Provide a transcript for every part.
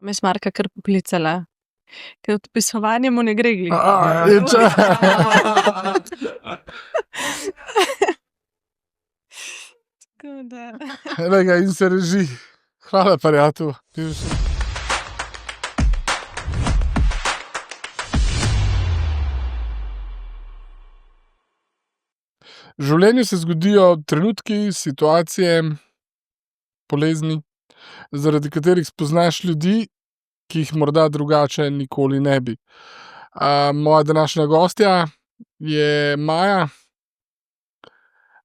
Me je Marka kar poklicala, ker odpisovanje mu ne gre glih. Tako da. Enega in se reži. Hvala, prijatelj. V življenju se zgodijo trenutki, situacije, bolezni, zaradi katerih spoznaš ljudi, ki jih morda drugače nikoli ne bi. Moja današnja gostja je Maja.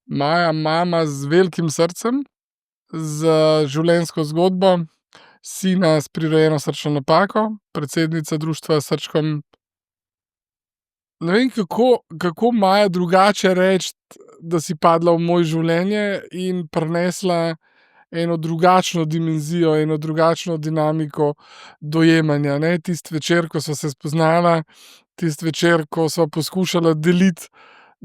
Maja, mama z velikim srcem, z življenjsko zgodbo, sina s prirojeno srčno napako, predsednica društva s srčkom. Ne vem, kako Maja drugače reči, da si padla v moje življenje in prinesla eno drugačno dimenzijo, eno drugačno dinamiko dojemanja, ne. Tisti večer, ko sva se spoznala, tisti večer, ko sva poskušala deliti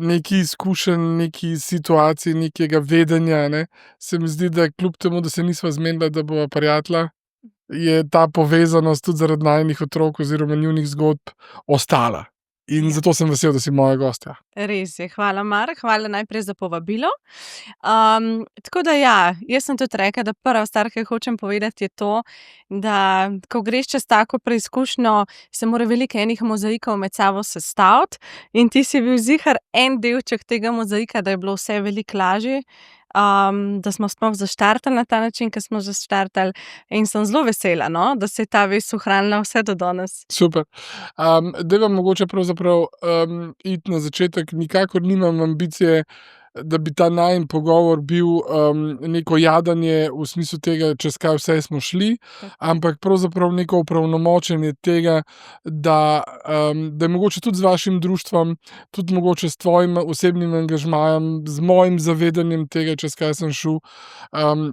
nekaj izkušenj, nekaj situacij, nekega vedenja, ne, se mi zdi, da kljub temu, da se nisva zmenila, da bova prijatelja, je ta povezanost tudi zaradi najinih otrok oziroma njunih zgodb ostala. In zato sem vesel, da si moja gostja. Res je, hvala Mark, hvala najprej za povabilo. Tako da ja, jaz sem tudi rekla, da prva stvar, ki hočem povedati, je to, da ko greš čez tako preizkušnjo, se mora veliko enih mozaikov med sabo sestaviti in ti si bil ziher en delček tega mozaika, da je bilo vse veliko lažje. Da smo sploh zaštartali na ta način, ki smo zaštartali, in sem zelo vesela, no, da se je ta vez ohranila vse do danes. Super. Dajva mogoče pravzaprav iti na začetek. Nikakor nimam ambicije, da bi ta najin pogovor bil neko jadanje v smislu tega, čez kaj vse smo šli, ampak pravzaprav neko opolnomočenje tega, da je mogoče tudi z vašim društvom, tudi mogoče s tvojim osebnim angažmajem, z mojim zavedanjem tega, čez kaj sem šel,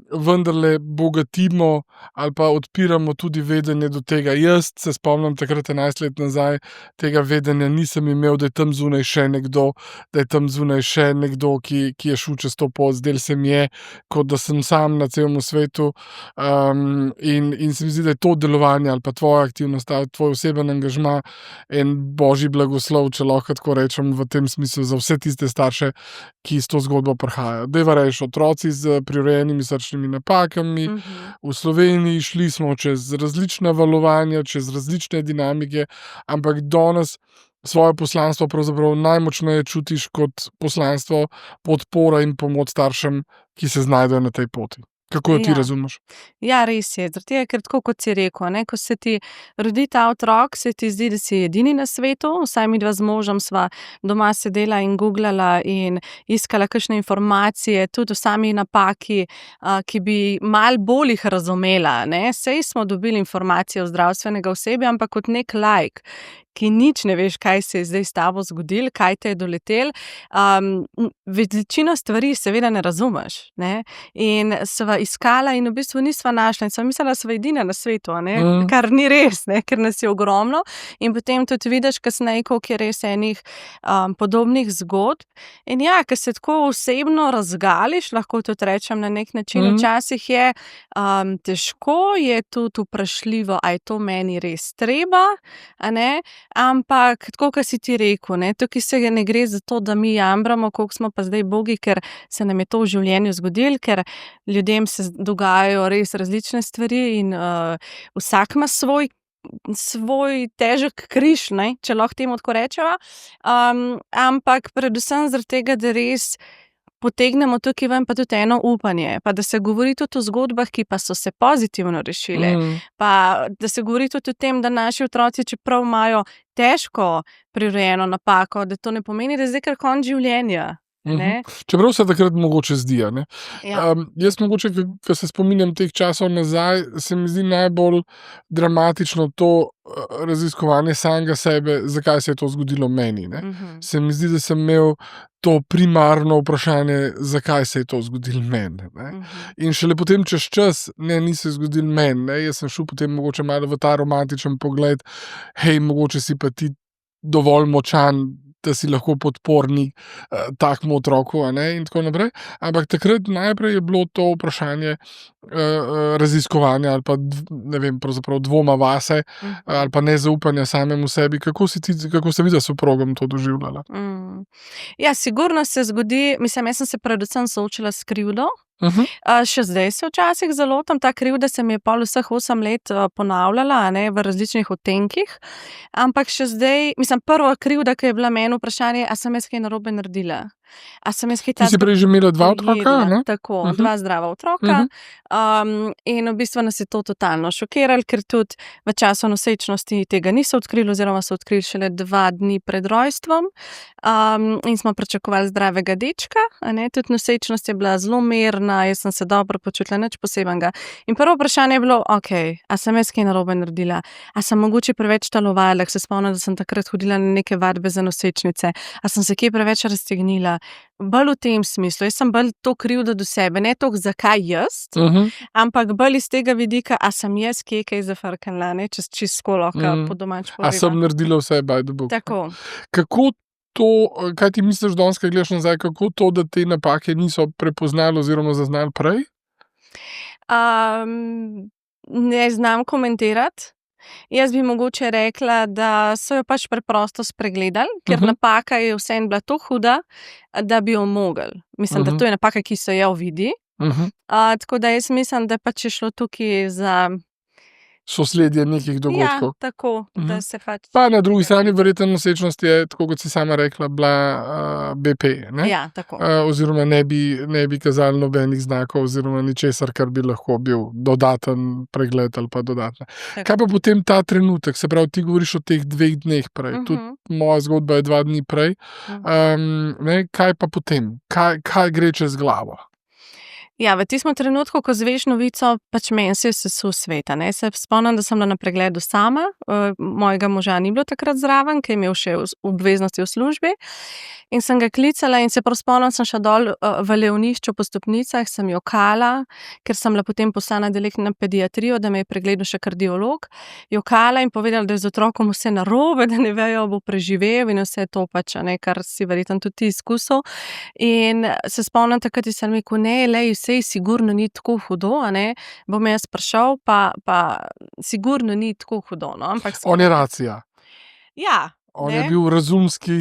vendarle bogatimo ali pa odpiramo tudi vedenje do tega. Jaz se spomnim takrat 11 let nazaj, tega vedenja nisem imel, da je tam zunaj še nekdo, da je tam zunaj še nekdo, ki je šel čez to pot. Zdelo se mi je, kot da sem sam na celem svetu, in se mi zdi, da je to delovanje ali pa tvoja aktivnost, tvoj oseben angažma en božji blagoslov, če lahko tako rečem, v tem smislu za vse tiste starše, ki s to zgodbo prihajajo. Dajva reči, otroci s prirojenimi srčnimi napakami. V Sloveniji šli smo čez različna valovanja, čez različne dinamike, ampak danes svoje poslanstvo pravzaprav najmočneje čutiš kot poslanstvo podpora in pomoč staršem, ki se znajdejo na tej poti. Kako jo ti razumeš? Ja, res je. Zaradi tega, ker tako kot si rekel, ne, ko se ti rodi ta otrok, se ti zdi, da si edini na svetu. Vsaj midva z možem sva doma sedela in googlala in iskala kakšne informacije, tudi o sami napaki, ki bi malo bolj jih razumela, ne. Saj smo dobili informacije od zdravstvenega osebja, ampak kot nek laik, ki nič ne veš, kaj se je zdaj s tabo zgodilo, kaj te je doletelo. Večino stvari seveda ne razumeš, ne. In sva iskala in v bistvu nisva našla in sva mislila, da sva edina na svetu, a ne, kar ni res, ne, ker nas je ogromno. In potem tudi vidiš kasneje, koliko je res enih podobnih zgodb. In ja, ko se tako osebno razgališ, lahko tudi rečem na nek način, včasih je težko, je tudi vprašljivo, a je to meni res treba, a ne. Ampak, tako kot si ti rekel, ne, tukaj se ne gre za to, da mi jamramo, koliko smo pa zdaj bogi, ker se nam je to v življenju zgodilo, ker ljudem se dogajajo res različne stvari in vsak ima svoj težek križ, ne, če lahko temu tako rečeva. Ampak predvsem zaradi tega, da res potegnemo tukaj ven pa tudi eno upanje, pa da se govori tudi o zgodbah, ki pa so se pozitivno rešile, pa da se govori tudi o tem, da naši otroci, čeprav imajo težko prirojeno napako, da to ne pomeni, da je zdaj kar konec življenja. Čeprav se takrat mogoče zdi, ne. Ja. Jaz mogoče, ko se spominjam teh časov nazaj, se mi zdi najbolj dramatično to raziskovanje samega sebe, zakaj se je to zgodilo meni, ne. Se mi zdi, da sem imel to primarno vprašanje, zakaj se je to zgodilo meni, ne. In šele potem čez čas, ni se zgodilo meni, ne, jaz sem šel potem mogoče malo v ta romantičen pogled, hej, mogoče si pa ti dovolj močan, da si lahko podpornik takemu otroku, a ne, in tako naprej. Ampak takrat najprej je bilo to vprašanje raziskovanja ali pa ne vem, pravzaprav dvoma vase ali pa nezaupanja samemu sebi. Kako ste vi s soprogom to doživljala? Ja, sigurno se zgodi, mislim, jaz sem se predvsem soočila s krivdo. Še zdaj se včasih zelo tam ta krivda se mi je pol vseh 8 let ponavljala, a ne, v različnih odtenkih. Ampak še zdaj, mislim, prva krivda, ki je bila meni vprašanje, a sem jaz kaj narobe naredila. A sem jaz kaj Ti si prej že imela 2 otroka, ne? Tako, 2 zdrava otroka. In v bistvu nas je to totalno šokiralo, ker tudi v času nosečnosti tega niso odkrili, oziroma so odkrili šele 2 dni pred rojstvom. In smo pričakovali zdravega dečka, a ne, tudi nosečnost je bila zelo mirna, jaz sem se dobro počutila, nič posebnega. In prvo vprašanje je bilo, a sem jaz kaj narobe naredila? A sem mogoče preveč talovala, se spomnim, da sem takrat hodila na neke vadbe za nosečnice. A sem se kaj preveč raztegnila? Bolj v tem smislu, jaz sem bolj to krivdo do sebe, ne toliko zakaj jaz, ampak bolj iz tega vidika, a sem jaz kaj zafrknila, ne, čisto lahko po domač povedano. A sem naredila vse, by the book. Tako. Kako to, kaj ti misliš danes, kaj gledaš nazaj, kako to, da te napake niso prepoznali oziroma zaznali prej? Ne znam komentirati. Jaz bi mogoče rekla, da so jo pač preprosto spregledali, ker napaka je vseeno bila tako huda, da bi jo mogli. Mislim, da to je napaka, ki se jo vidi. Tako da jaz mislim, da pač je šlo tukaj za sosledje nekih dogodkov. Ja, tako, da se pač... Pa na drugi strani verjetno nosečnost je, tako kot si sama rekla, bila BP, ne? Ja, tako. Oziroma ne bi kazali nobenih znakov oziroma ničesar, kar bi lahko bil dodaten pregled ali pa dodatna. Kaj pa potem ta trenutek? Se pravi, ti govoriš o teh 2 dneh prej. Tudi moja zgodba je 2 dni prej. Kaj pa potem? Kaj gre čez glavo? Ja, v tistem trenutku, ko zveš novico, pač meni se je sesul svet, ne. Se spomnim, da sem bila na pregledu sama, mojega moža ni bilo takrat zraven, ker je imel še obveznosti v službi. In sem ga klicala in se prav spomnim, sem šla dol v Leonišču po stopnicah, sem jokala, ker sem bila potem poslana na pediatrijo, da me je pregledal še kardiolog. Jokala in povedala, da je z otrokom vse narobe, da ne vejo, bo preživel in vse to pač, ne, kar si verjetno tudi ti izkusil. In se spomnim takrat, sem rekel, ne, lej, sej sigurno ni tako hudo, a ne, bom jaz prišel, pa sigurno ni tako hudo, no, ampak... On je racija. Ja. On je bil razumski,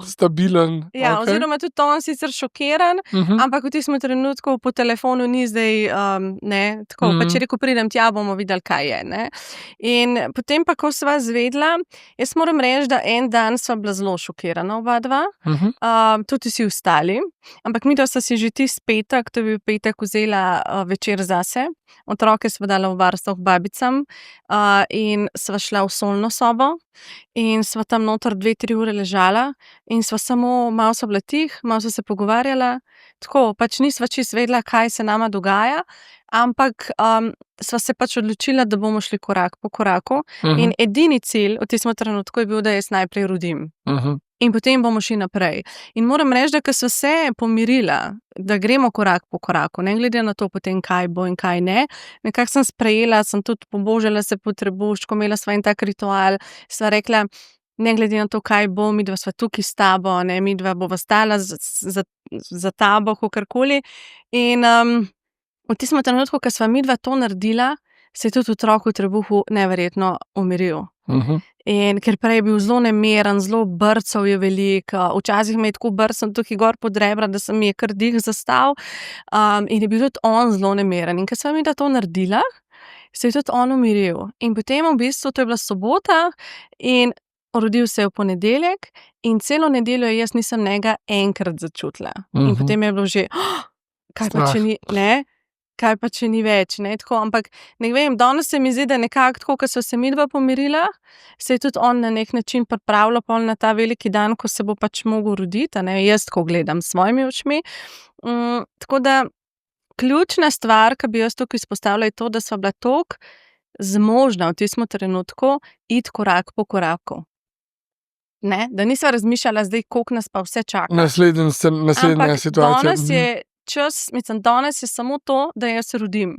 stabilen. Ja, oziroma tudi on sicer šokiran, ampak v tistem trenutku po telefonu ni zdaj, ne, tako, pač je rekel, pridem tja, bomo videli, kaj je, ne. In potem pa, ko sva zvedla, jaz moram reči, da en dan sva bila zelo šokirana oba dva, tudi vsi ostali, ampak midva sta si že tisti petek, to je bil petek, vzela večer zase, otroke sva dala v varstvo k babicam in sva šla v solno sobo in sva tam noter 2-3 ure ležala in sva samo, malo so bila tih, malo so se pogovarjala, tako, pač nisva čisto vedela, kaj se nama dogaja, ampak sva se pač odločila, da bomo šli korak po koraku in edini cilj v tistem trenutku je bil, da jaz najprej rodim. In potem bomo šli naprej. In moram reči, da ko sva se pomirila, da gremo korak po koraku, ne glede na to potem, kaj bo in kaj ne, nekako sem sprejela, sem tudi pobožala se po trebuščku, imela sva en tak ritual, sva rekla, ne glede na to, kaj bo, midva sva tukaj s tabo, ne, midva bova stala za tabo, kakorkoli. In v tistem trenutku, ko sva midva to naredila, se je tudi otrok v trebuhu neverjetno umiril. In ker prej je bil zelo nemeren, zelo brcal je veliko, včasih me je tako brcal tukaj gor pod rebra, da se mi je kar dih zastal, in je bil tudi on zelo nemeren. In ko sva midva to naredila, se je tudi on umiril. In potem v bistvu, to je bila sobota in rodil se je v ponedeljek in celo nedeljo jaz nisem njega enkrat začutila. In potem je bilo že, kaj pa če ni, ne? Kaj pa če ni več, ne, tako, ampak ne vem, danes se mi zdi, da nekako tako, ko so se midva pomirila, se je tudi on na nek način pripravljal pol na ta veliki dan, ko se bo pač mogel roditi, ne, jaz tako gledam s svojimi očmi. Tako da ključna stvar, ki bi jaz tukaj izpostavila, je to, da sva bila toliko zmožna v tistem trenutku iti korak po koraku. Ne, da nisva razmišljala zdaj, koliko nas pa vse čaka. Naslednja situacija. Ampak danes je čas, mislim, danes je samo to, da jaz rodim.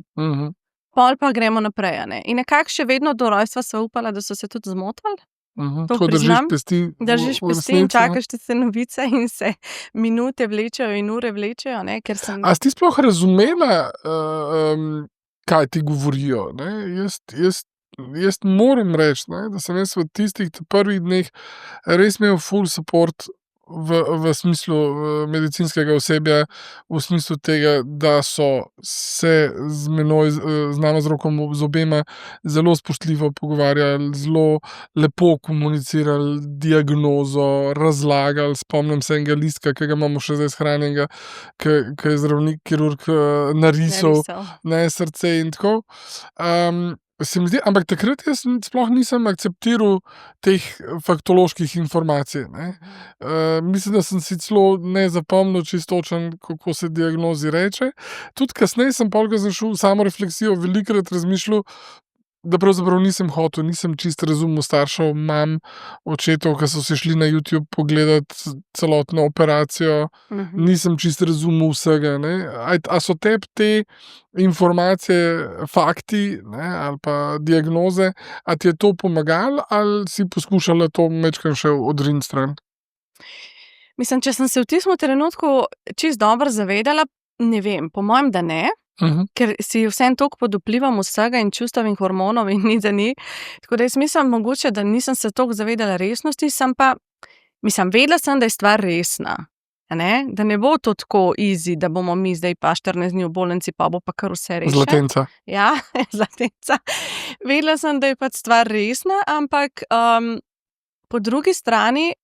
Pol pa gremo naprej, ne. In nekako še vedno do rojstva sva upala, da so se tudi zmotili. To Tako držiš priznam. pesti Držiš v pesti in resnici, ne? čakaš te novice in se minute vlečejo in ure vlečejo, ne, ker sem A si ti sploh razumela, kaj ti govorijo, ne? Jaz moram reči, ne, da sem jaz v tistih prvih dneh res imel ful support v smislu medicinskega osebja, v smislu tega, da so se z menoj, z nama, z roko, z obema zelo spoštljivo pogovarjali, zelo lepo komunicirali diagnozo, razlagali. Spomnim se enega listka, ki ga imamo še zdaj shranjenega, ki je zdravnik, kirurg, narisal, narisal. ne, srce in tako. Se mi zdi, ampak takrat jaz sploh nisem akceptiral teh faktoloških informacij, ne. Mislim, da sem si celo ne zapomnil čisto točno, kako se diagnozi reče. Tudi kasneje sem pol, ko sem šel v samorefleksijo, velikokrat razmišljal, da pravzaprav nisem hotel, nisem čisto razumel staršev, mam, očetov, ki so se šli na YouTube pogledat celotno operacijo. Nisem čisto razumel vsega, ne. A so tebi te informacije, fakti, ne, ali pa diagnoze, a ti je to pomagalo ali si poskušala to majčkeno še odriniti stran? Mislim, če sem se v tistem trenutku čisto dobro zavedala, ne vem, po mojem, da ne. Ker si vseeno toliko pod vplivom vsega in čustev in hormonov in ni da ni. Tako da jaz mislim mogoče, da nisem se toliko zavedala resnosti, sem pa, vedela sem, da je stvar resna. A ne? Da ne bo to tako easy, da bomo mi zdaj pa 14 dni v bolnici, pa bo pa kar vse rešeno. Zlatenca. Ja, zlatenca. Vedela sem, da je pač stvar resna, ampak po drugi strani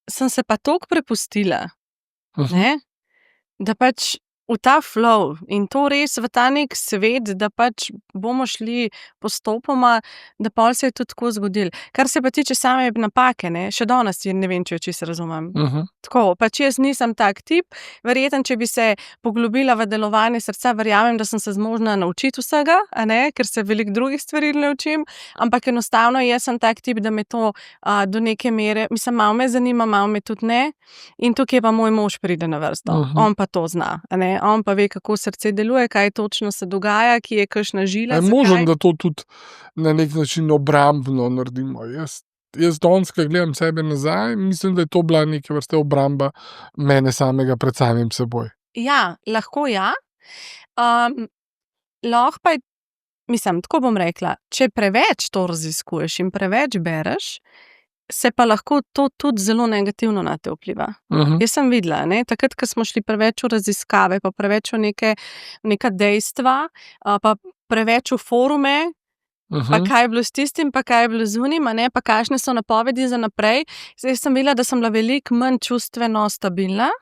sem se pa toliko prepustila, ne? Da pač v ta flow in to res v ta nek svet, da pač bomo šli postopoma, da pol se je tudi tako zgodilo. Kar se pa tiče same napake, ne, še danes ne vem, če jo čisto razumem. Tako, pač jaz nisem tak tip, verjetno, če bi se poglobila v delovanje srca, verjamem, da sem se zmožna naučiti vsega, a ne, ker se veliko drugih stvari naučim, ampak enostavno jaz sem tak tip, da me to do neke mere, malo me zanima, malo me tudi ne, in tukaj pa moj mož pride na vrsto. On pa to zna, a ne. On pa ve, kako srce deluje, kaj točno se dogaja, ki je kakšna žila. Je možno, da to tudi na nek način obrambno naredimo. Jaz danes, ko gledam sebe nazaj, mislim, da je to bila neke vrste obramba mene samega pred samim seboj. Ja, lahko ja. Lahko pa je, tako bom rekla, če preveč to raziskuješ in preveč bereš, se pa lahko to tudi zelo negativno na te vpliva. Jaz sem videla, ne, takrat, ko smo šli preveč v raziskave, pa preveč v neka dejstva, pa preveč v forume, pa kaj je bilo s tistim, pa kaj je bilo z unim, a ne, pa kakšne so napovedi za naprej. Zdaj sem videla, da sem bila veliko manj čustveno stabilna,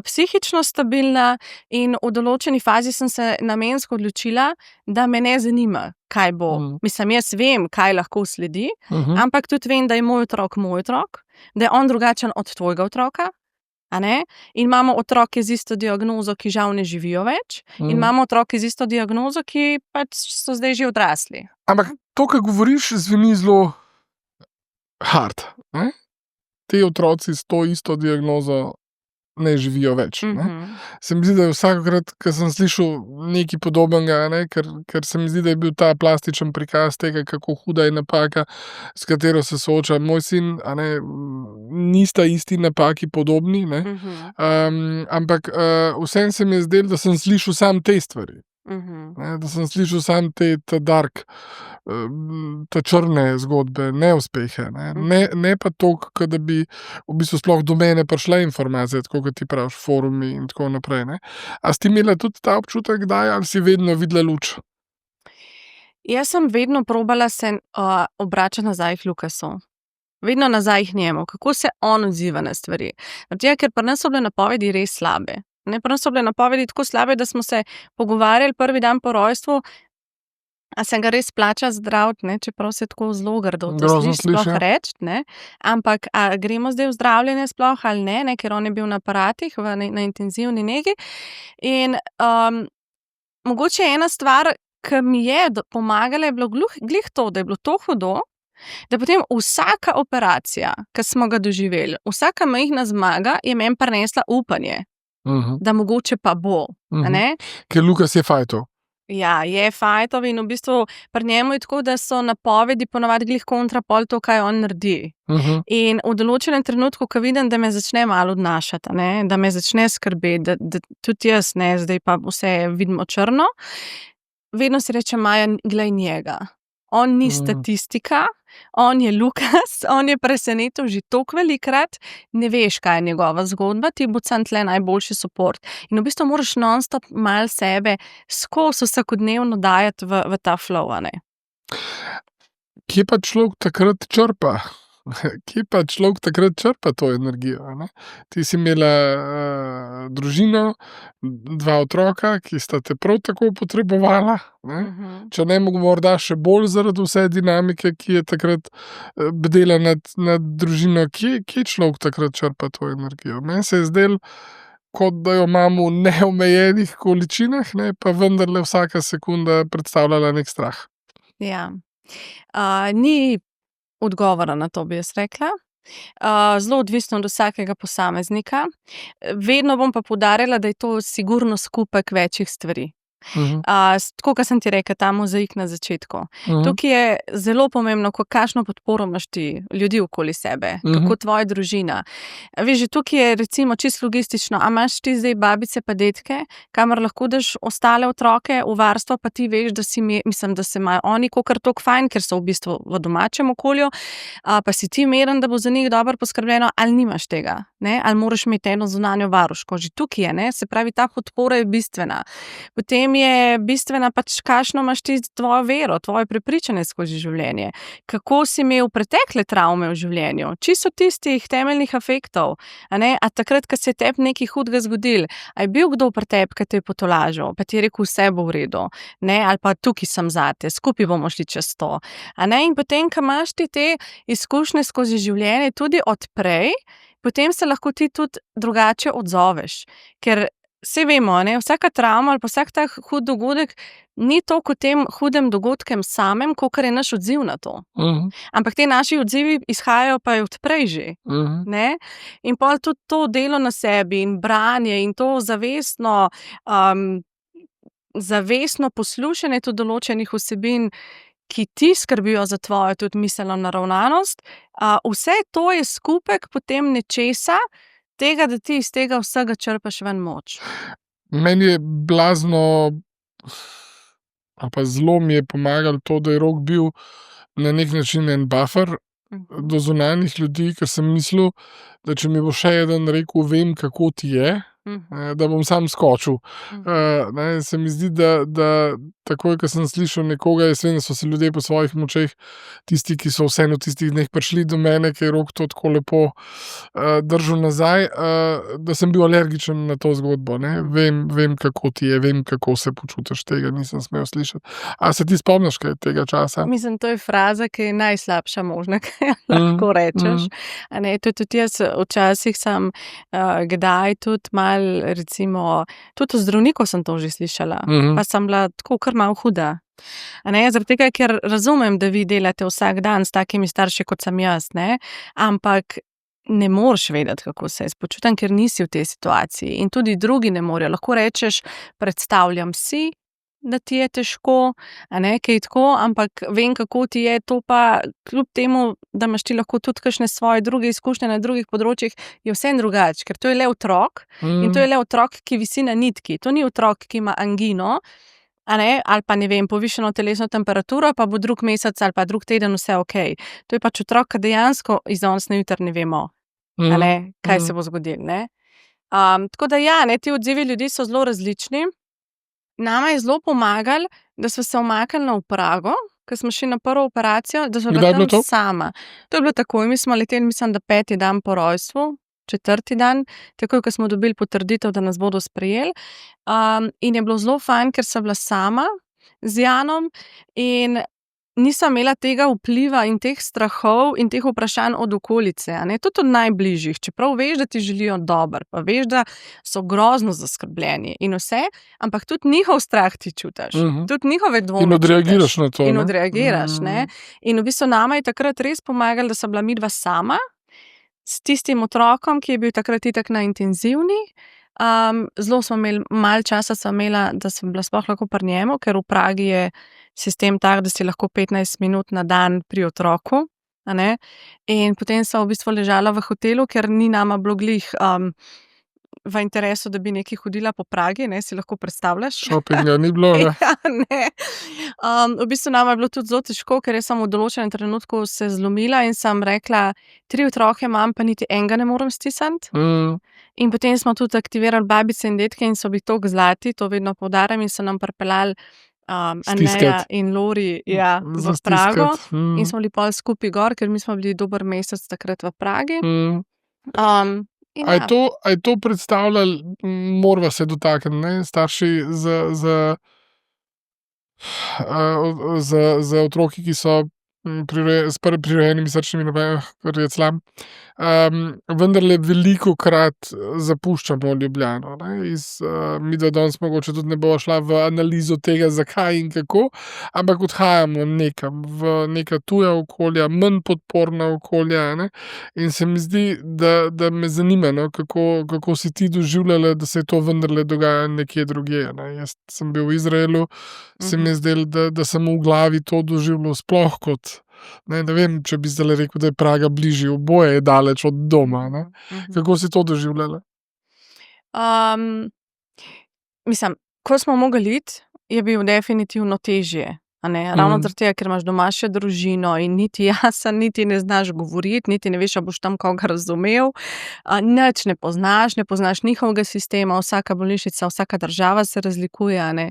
psihično stabilna in v določeni fazi sem se namensko odločila, da me ne zanima, kaj bo. Jaz vem, kaj lahko sledi, ampak tudi vem, da je moj otrok, da je on drugačen od tvojega otroka, a ne? In imamo otroke z isto diagnozo, ki žal ne živijo več, in imamo otroke z isto diagnozo, ki pač so zdaj že odrasli. Ampak to, kar govoriš, zveni zelo hard, ne? Ti otroci s to isto diagnozo ne živijo več, ne. Se mi zdi, da je vsakokrat, ko sem slišal nekaj podobnega, ne, ker se mi zdi, da je bil ta plastičen prikaz tega, kako huda je napaka, s katero se sooča moj sin, a ne, nista isti napaki podobni, ne. Ampak vseeno se mi je zdelo, da sem slišal samo te stvari. Ne, da sem slišal samo te dark, te črne zgodbe, neuspehe, ne pa toliko, da bi v bistvu sploh do mene prišla informacija, tako kot ti praviš, forumi in tako naprej, ne. A si ti imela tudi ta občutek kdaj ali si vedno videla luč? Jaz sem vedno probala se obračati nazaj k Lukasu. Vedno nazaj k njemu, kako se on odziva na stvari. Ker pri nas so bile napovedi res slabe. Pri nas so bile napovedi tako slabe, da smo se pogovarjali prvi dan po rojstvu, a se ga res plača zdraviti, ne, čeprav se tako zelo grdo to sliši sploh reči, ne. Ampak a gremo zdaj v zdravljenje sploh ali ne, ker on je bil na aparatih, na intenzivni negi. In mogoče ena stvar, ki mi je pomagala, je bilo glih to, da je bilo to hudo, da potem vsaka operacija, ki smo ga doživeli, vsaka majhna zmaga je meni prinesla upanje, da mogoče pa bo, a ne. Ker Lukas je fajtov. Ja, je fajtov in v bistvu pri njemu je tako, da so napovedi ponavadi glih kontra pol to, kaj on naredi. In v določenem trenutku, ko vidim, da me začne malo odnašati, da me začne skrbeti, da tudi jaz, zdaj pa vse vidimo črno, vedno si rečem, Maja, glej njega. On ni statistika, on je Lukas, on je presenetil že toliko velikrat, ne veš, kaj je njegova zgodba, ti bo samo tle najboljši suport. In v bistvu moraš non-stop malo sebe skozi vsakodnevno dajati v ta flow, Kje pa človek takrat črpa? Kje pa človek takrat črpa to energijo? Ti si imela družino, 2 otroka, ki sta te prav tako potrebovala. Če ne morda še bolj zaradi vse dinamike, ki je takrat bdela nad družino. Kje človek takrat črpa to energijo? Meni se je zdelo, kot da jo imamo v neomejenih količinah, pa vendarle vsaka sekunda predstavljala nek strah. Ja. Ni odgovora na to, bi jaz rekla. Zelo odvisno od vsakega posameznika. Vedno bom pa poudarjala, da je to sigurno skupek večjih stvari. Tako, kot sem ti rekla, ta mozaik na začetku. Tukaj je zelo pomembno, kakšno podporo imaš ti, ljudi okoli sebe, kako tvoja družina. Veš, že tukaj je recimo čisto logistično, a imaš ti zdaj babice pa dedke, kamor lahko daš ostale otroke v varstvo, pa ti veš, da se imajo oni kakor toliko fajn, ker so v bistvu v domačem okolju, pa si ti miren, da bo za njih dobro poskrbljeno, ali nimaš tega, ali moraš imeti eno zunanjo varuško. Že tukaj je, se pravi, ta podpora je bistvena. Potem je bistvena pač, kakšno imaš ti tvojo vero, tvoje prepričanje skozi življenje. Kako si imel pretekle travme v življenju, čisto tistih temeljnih afektov, a takrat, ko se je tebi nekaj hudega zgodilo, a je bil kdo pri tebi, ki te je potolažil, pa ti je rekel, vse bo v redu, ali pa tukaj sem zate, skupaj bomo šli čez to. In potem, ko imaš ti te izkušnje skozi življenje tudi od prej, potem se lahko ti tudi drugače odzoveš, ker vse vemo, vsaka travma ali pa vsak tak hud dogodek ni toliko o tem hudem dogodkem samem, kakor je naš odziv na to. Ampak te naši odzivi izhajajo pa od prej že. In pol tudi to delo na sebi in branje in to zavestno poslušanje tudi določenih vsebin, ki ti skrbijo za tvojo tudi miselno naravnanost, vse to je skupek potem nečesa, tega, da ti iz tega vsega črpaš ven moč. Meni je blazno, ali pa zelo mi je pomagalo to, da je Rok bil na nek način en buffer do zunanjih ljudi, ker sem mislil, da če mi bo še eden rekel, vem, kako ti je, da bom sam skočil. Se mi zdi, da takoj, ko sem slišal nekoga, jaz vem, da so se ljudje po svojih močeh, tisti, ki so vseeno v tistih dneh prišli do mene, ker je Rok to tako lepo držal nazaj, da sem bil alergičen na to zgodbo. Vem, kako ti je, vem, kako se počutiš, tega nisem smel slišati. A se ti spomniš kaj tega časa? Mislim, to je fraza, ki je najslabša možna, kaj lahko rečeš. Tudi jaz včasih sem kdaj tudi malo, recimo, tudi od zdravnikov sem to že slišala, pa sem bila tako kar malo huda. Zaradi tega, ker razumem, da vi delate vsak dan s takimi starši, kot sem jaz, ampak ne moreš vedeti, kako se jaz počutim, ker nisi v tej situaciji in tudi drugi ne morejo. Lahko rečeš, predstavljam si, da ti je težko, kaj je tako, ampak vem, kako ti je, to pa kljub temu, da imaš ti lahko tudi kakšne svoje druge izkušnje na drugih področjih, je vseeno drugače, ker to je le otrok in to je le otrok, ki visi na nitki. To ni otrok, ki ima angino, ali pa povišeno telesno temperaturo, pa bo drug mesec ali pa drug teden vse okej. To je pač otrok, ki dejansko iz danes na jutri ne vemo, kaj se bo zgodilo. Tako da ja, ti odzivi ljudi so zelo različni. Nama je zelo pomagali, da smo se umaknili v Prago, ko smo šli na prvo operacijo, da smo bila tam sama. To je bilo takoj, mi smo leteli, mislim, da 5. dan po rojstvu, 4. dan, takoj, ko smo dobili potrditev, da nas bodo sprejeli. In je bilo zelo fajn, ker sem bila sama z Janom in nisem imela tega vpliva in teh strahov in teh vprašanj od okolice, tudi od najbližjih, čeprav veš, da ti želijo dobro, pa veš, da so grozno zaskrbljeni in vse, ampak tudi njihov strah ti čutiš, tudi njihove dvome. In odreagiraš na to. In odreagiraš, In v bistvu nama je takrat res pomagalo, da sem bila midva sama, s tistim otrokom, ki je bil takrat itak na intenzivni, Zelo smo imeli, malo časa sem imela, da sem bila sploh lahko pri njemu, ker v Pragi je sistem tak, da si lahko 15 minut na dan pri otroku, a ne. In potem sem v bistvu ležala v hotelu, ker ni nama bilo glih, v interesu, da bi nekaj hodila po Pragi, ne, si lahko predstavljaš. Šopinga ni bilo, ja. Ja, ne. V bistvu nama je bilo tudi zelo težko, ker jaz sem v določenem trenutku se zlomila in sem rekla: "3 otroke imam, pa niti enega ne morem stisniti." In potem smo tudi aktivirali babice in dedke in so bili toliko zlati, to vedno poudarjam, in so nam pripeljali, Aneja Stiskat. in Lori, ja, Za v Prago. stiskat. In smo bili pol skupaj gor, ker mi smo bili dober mesec takrat v Pragi. In A je ja. a je to predstavljalo, morava se dotakniti, ne, starši z otroki, ki so, s prirojenimi srčnimi napredki, vendarle velikokrat zapuščamo Ljubljano, ne, midva danes mogoče tudi ne bova šla v analizo tega, zakaj in kako, ampak odhajamo nekam, v neka tuja okolja, manj podporna okolja, a ne, in se mi zdi, da me zanima, no, kako si ti doživljala, da se je to vendarle dogajalo nekje drugje, ne. Jaz sem bil v Izraelu, se mi je zdelo, da sem v glavi to doživljal sploh kot, ne vem, če bi zdajle rekel, da je Praga bližje, oboje je daleč od doma, ne. Kako si to doživljala? Mislim, ko smo mogli iti, je bil definitivno težje, a ne. Ravno zaradi tega, ker imaš doma še družino in niti jasen, niti ne znaš govoriti, niti ne veš, a boš tam koga razumel. Nič ne poznaš njihovega sistema, vsaka bolnišnica, vsaka država se razlikuje, a ne.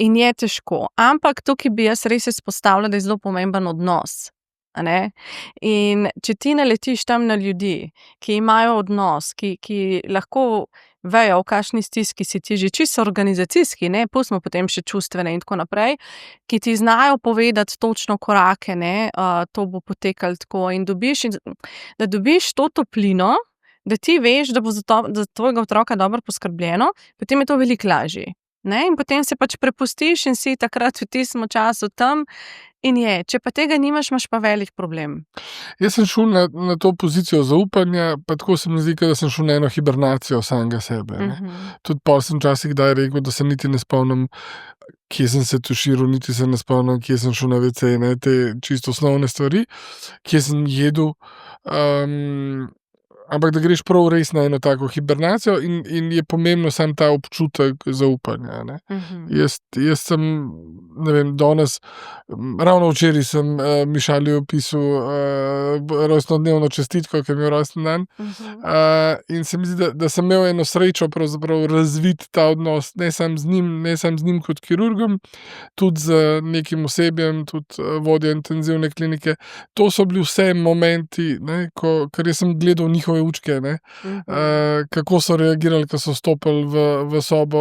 In je težko. Ampak tukaj bi jaz res izpostavila, da je zelo pomemben odnos, a ne. In če ti naletiš tam na ljudi, ki imajo odnos, ki lahko vejo, v kakšni stiski si ti, že čisto organizacijski, ne, pustimo potem še čustvene in tako naprej, ki ti znajo povedati točno korake, ne, to bo potekalo tako, in da dobiš to toplino, da ti veš, da bo za tvojega otroka dobro poskrbljeno, potem je to veliko lažje, ne, in potem se pač prepustiš in si takrat v tistem času tam in je. Če pa tega nimaš, imaš pa velik problem. Jaz sem šel na to pozicijo zaupanja, pa tako se mi zdi, da sem šel na eno hibernacijo samega sebe, ne. Tudi pol sem včasih kdaj rekel, da se niti ne spomnim, kje sem se tuširal, niti se ne spomnim, kje sem šel na WC, ne, te čisto osnovne stvari, kje sem jedel, ampak da greš prav res na eno tako hibernacijo in je pomembno samo ta občutek zaupanja, ne. Jaz sem, ne vem, danes, ravno včeraj sem, Mišaliju pisal, rojstnodnevno čestitko, ker je imel rojstni dan. In se mi zdi, da sem imel eno srečo pravzaprav razviti ta odnos, ne samo z njim kot kirurgom, tudi z nekim osebjem, tudi vodja intenzivne klinike. To so bili vse momenti, ne, ker jaz sem gledal njihove učke, ne, kako so reagirali, ko so stopili v sobo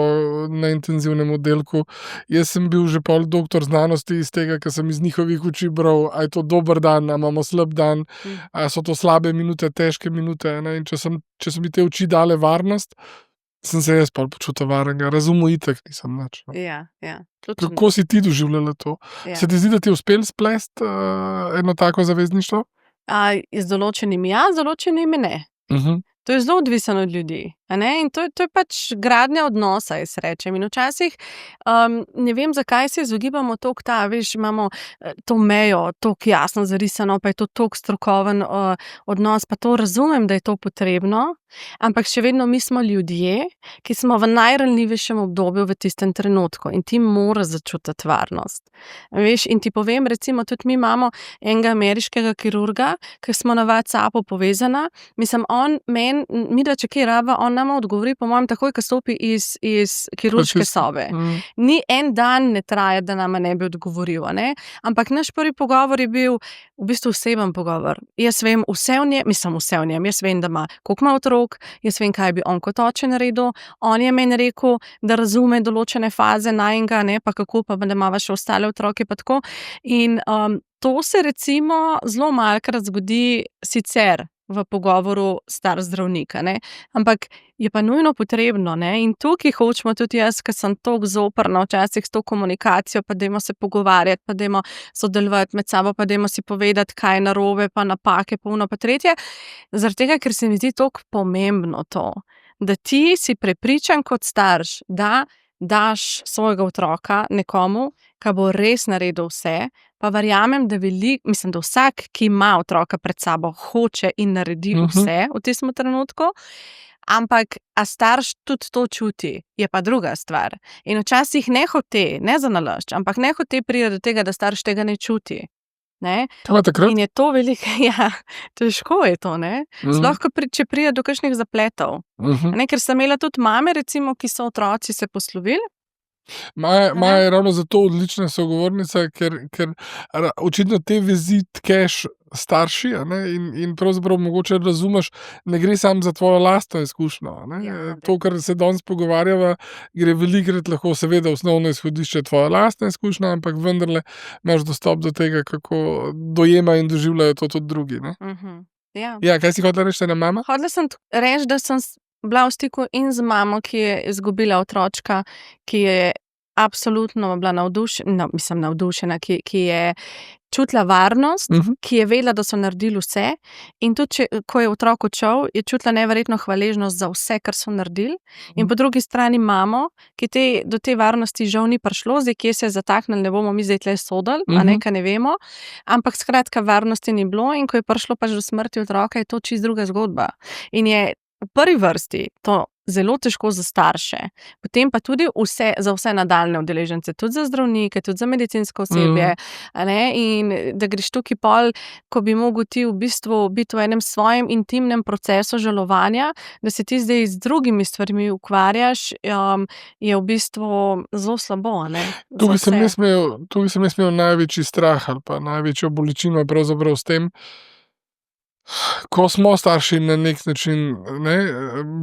na intenzivnem oddelku. Jaz sem bil že pol doktor znanosti iz tega, ker sem iz njihovih oči bral, a je to dober dan, a imamo slab dan, a so to slabe minute, težke minute, ne, in če so mi te oči dale varnost, sem se jaz pol počutil varnega, razumel itak nisem nič, no. Ja. Kako si ti doživljala to? Ja. Se ti zdi, da ti je uspelo splesti, eno tako zavezništvo? Z določenimi ja, z določenimi ne. To je zelo odvisno od ljudi, a ne, in to je pač gradnja odnosa, jaz rečem, in včasih, ne vem, zakaj se izogibamo toliko veš, imamo to mejo toliko jasno zarisano, pa je to toliko strokoven, odnos, pa to razumem, da je to potrebno, ampak še vedno mi smo ljudje, ki smo v najranljivejšem obdobju v tistem trenutku in ti moraš začutiti varnost. Veš, in ti povem, recimo, tudi mi imamo enega ameriškega kirurga, ki smo na WhatsAppu povezana, mislim, on midva, če kaj raba, on nama odgovori, po mojem, takoj, ko stopi iz kirurške sobe. Ni en dan ne traja, da nama ne bi odgovoril, a ne, ampak naš prvi pogovor je bil v bistvu oseben pogovor. Jaz vem vse o njem, jaz vem, da ima, koliko ima otrok, jaz vem, kaj bi on kot oče naredil, on je meni rekel, da razume določene faze najinga, ne, pa kako, pa da imava še ostale otroke, pa tako. In to se recimo zelo malokrat zgodi sicer v pogovoru star zdravnika, ne, ampak je pa nujno potrebno, ne, in tukaj hočemo tudi jaz, ker sem toliko zoprna včasih s to komunikacijo, pa dajmo se pogovarjati, pa dajmo sodelovati med sabo, pa dajmo si povedati, kaj je narobe, pa napake, pa ono, pa tretje, zaradi tega, ker se mi zdi toliko pomembno to, da ti si prepričan kot starš, da daš svojega otroka nekomu, ki bo res naredil vse, pa verjamem, da da vsak, ki ima otroka pred sabo, hoče in naredi vse v tistem trenutku, ampak a starš tudi to čuti, je pa druga stvar. In včasih nehote, ne za nalašč, ampak nehote pride do tega, da starš tega ne čuti. Ne? In je to veliko, ja, težko je to, ne? Sploh, če pride do kakšnih zapletov. Ne? Ker sem imela tudi mame, recimo, ki so otroci se poslovili. Maja je ravno zato odlična sogovornica, ker očitno te vezi tkeš starši, in pravzaprav mogoče razumeš, ne gre samo za tvojo lastno izkušnjo. To, kar se danes pogovarjava, gre velikokrat lahko seveda osnovno izhodišče tvoja lastna izkušnja, ampak vendarle imaš dostop do tega, kako dojemajo in doživljajo to tudi drugi. Ja, kaj si hotela reči na mama? Hotela sem reči, da sem bila v stiku in z mamo, ki je izgubila otročka, ki je absolutno bila navdušena, ki je čutila varnost, ki je vedela, da so naredili vse, in tudi, ko je otrok odšel, je čutila neverjetno hvaležnost za vse, kar so naredili. In po drugi strani mamo, ki do te varnosti žal ni prišlo, zdaj kje se je zataknili, ne bomo mi zdaj tle sodili, kaj ne vemo, ampak skratka varnosti ni bilo, in ko je prišlo pač do smrti otroka, je to čisto druga zgodba. In je v prvi vrsti to zelo težko za starše, potem pa tudi za vse nadaljne udeležence, tudi za zdravnike, tudi za medicinsko osebje, in da greš tukaj pol, ko bi mogel ti v bistvu biti v enem svojem intimnem procesu žalovanja, da se ti zdaj z drugimi stvarmi ukvarjaš, je v bistvu zelo slabo. Tukaj sem jaz imel največji strah ali pa največjo bolečino pravzaprav s tem, ko smo starši na nek način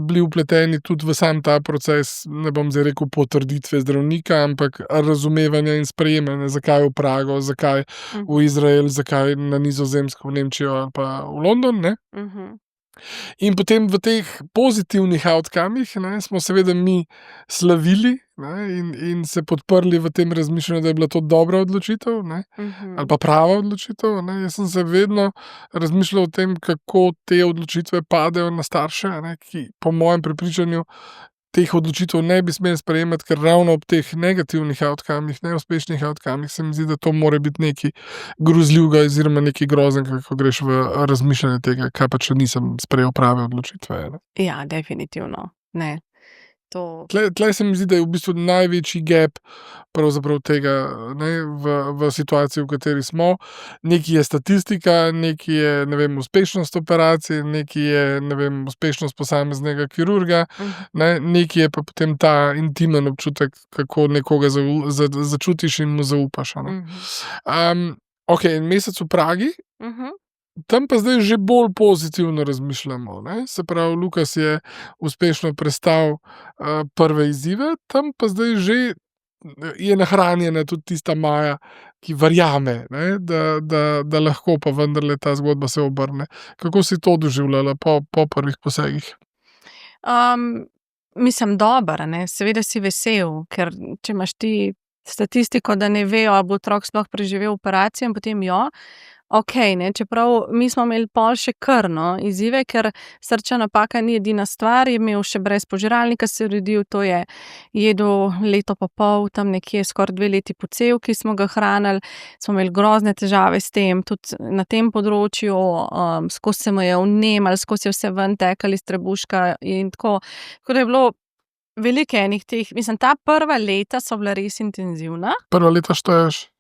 bili vpleteni tudi v sam ta proces, ne bom zdaj rekel potrditve zdravnika, ampak razumevanja in sprejemanja, zakaj v Prago, zakaj v Izrael, zakaj na Nizozemsko, v Nemčijo ali pa v London. In potem v teh pozitivnih outcomih smo seveda mi slavili in se podprli v tem razmišljanju, da je bila to dobra odločitev ali pa prava odločitev. Jaz sem se vedno razmišljal o tem, kako te odločitve padejo na starše, ki po mojem prepričanju teh odločitev ne bi smeli sprejemati, ker ravno ob teh negativnih outcomih, neuspešnih outcomih, se mi zdi, da to mora biti nekaj grozljivega oziroma nekaj groznega, ko greš v razmišljanje tega, kaj pa če nisem sprejel prave odločitve. Ja, definitivno. Ne. Tle se mi zdi, da je v bistvu največji gap pravzaprav tega v situaciji, v kateri smo. Nekaj je statistika, nekaj je, uspešnost operacij, nekaj je, uspešnost posameznega kirurga, nekaj je pa potem ta intimen občutek, kako nekoga začutiš in mu zaupaš. En mesec v Pragi, tam pa zdaj že bolj pozitivno razmišljamo. Se pravi, Lukas je uspešno prestal prve izzive, tam pa zdaj že je nahranjena tudi tista Maja, ki verjame, da lahko pa vendarle ta zgodba se obrne. Kako si to doživljala po prvih posegih? Mislim, dobro, seveda si vesel, ker če imaš ti statistiko, da ne vejo, ali bo otrok sploh preživel operacijo, in potem čeprav mi smo imeli pol še kar izzive, ker srčna napaka ni edina stvar, je imel še brez požiralnika se rodil, to je jedel leto pa pol, tam nekje skoraj 2 leti po cevki smo ga hranili, smo imeli grozne težave s tem, tudi na tem področju, skozi se mu je vnemal, skozi je vse ven tekal iz trebuška in tako da je bilo veliko enih teh, ta prva leta so bila res intenzivna. Prva leta šteješ?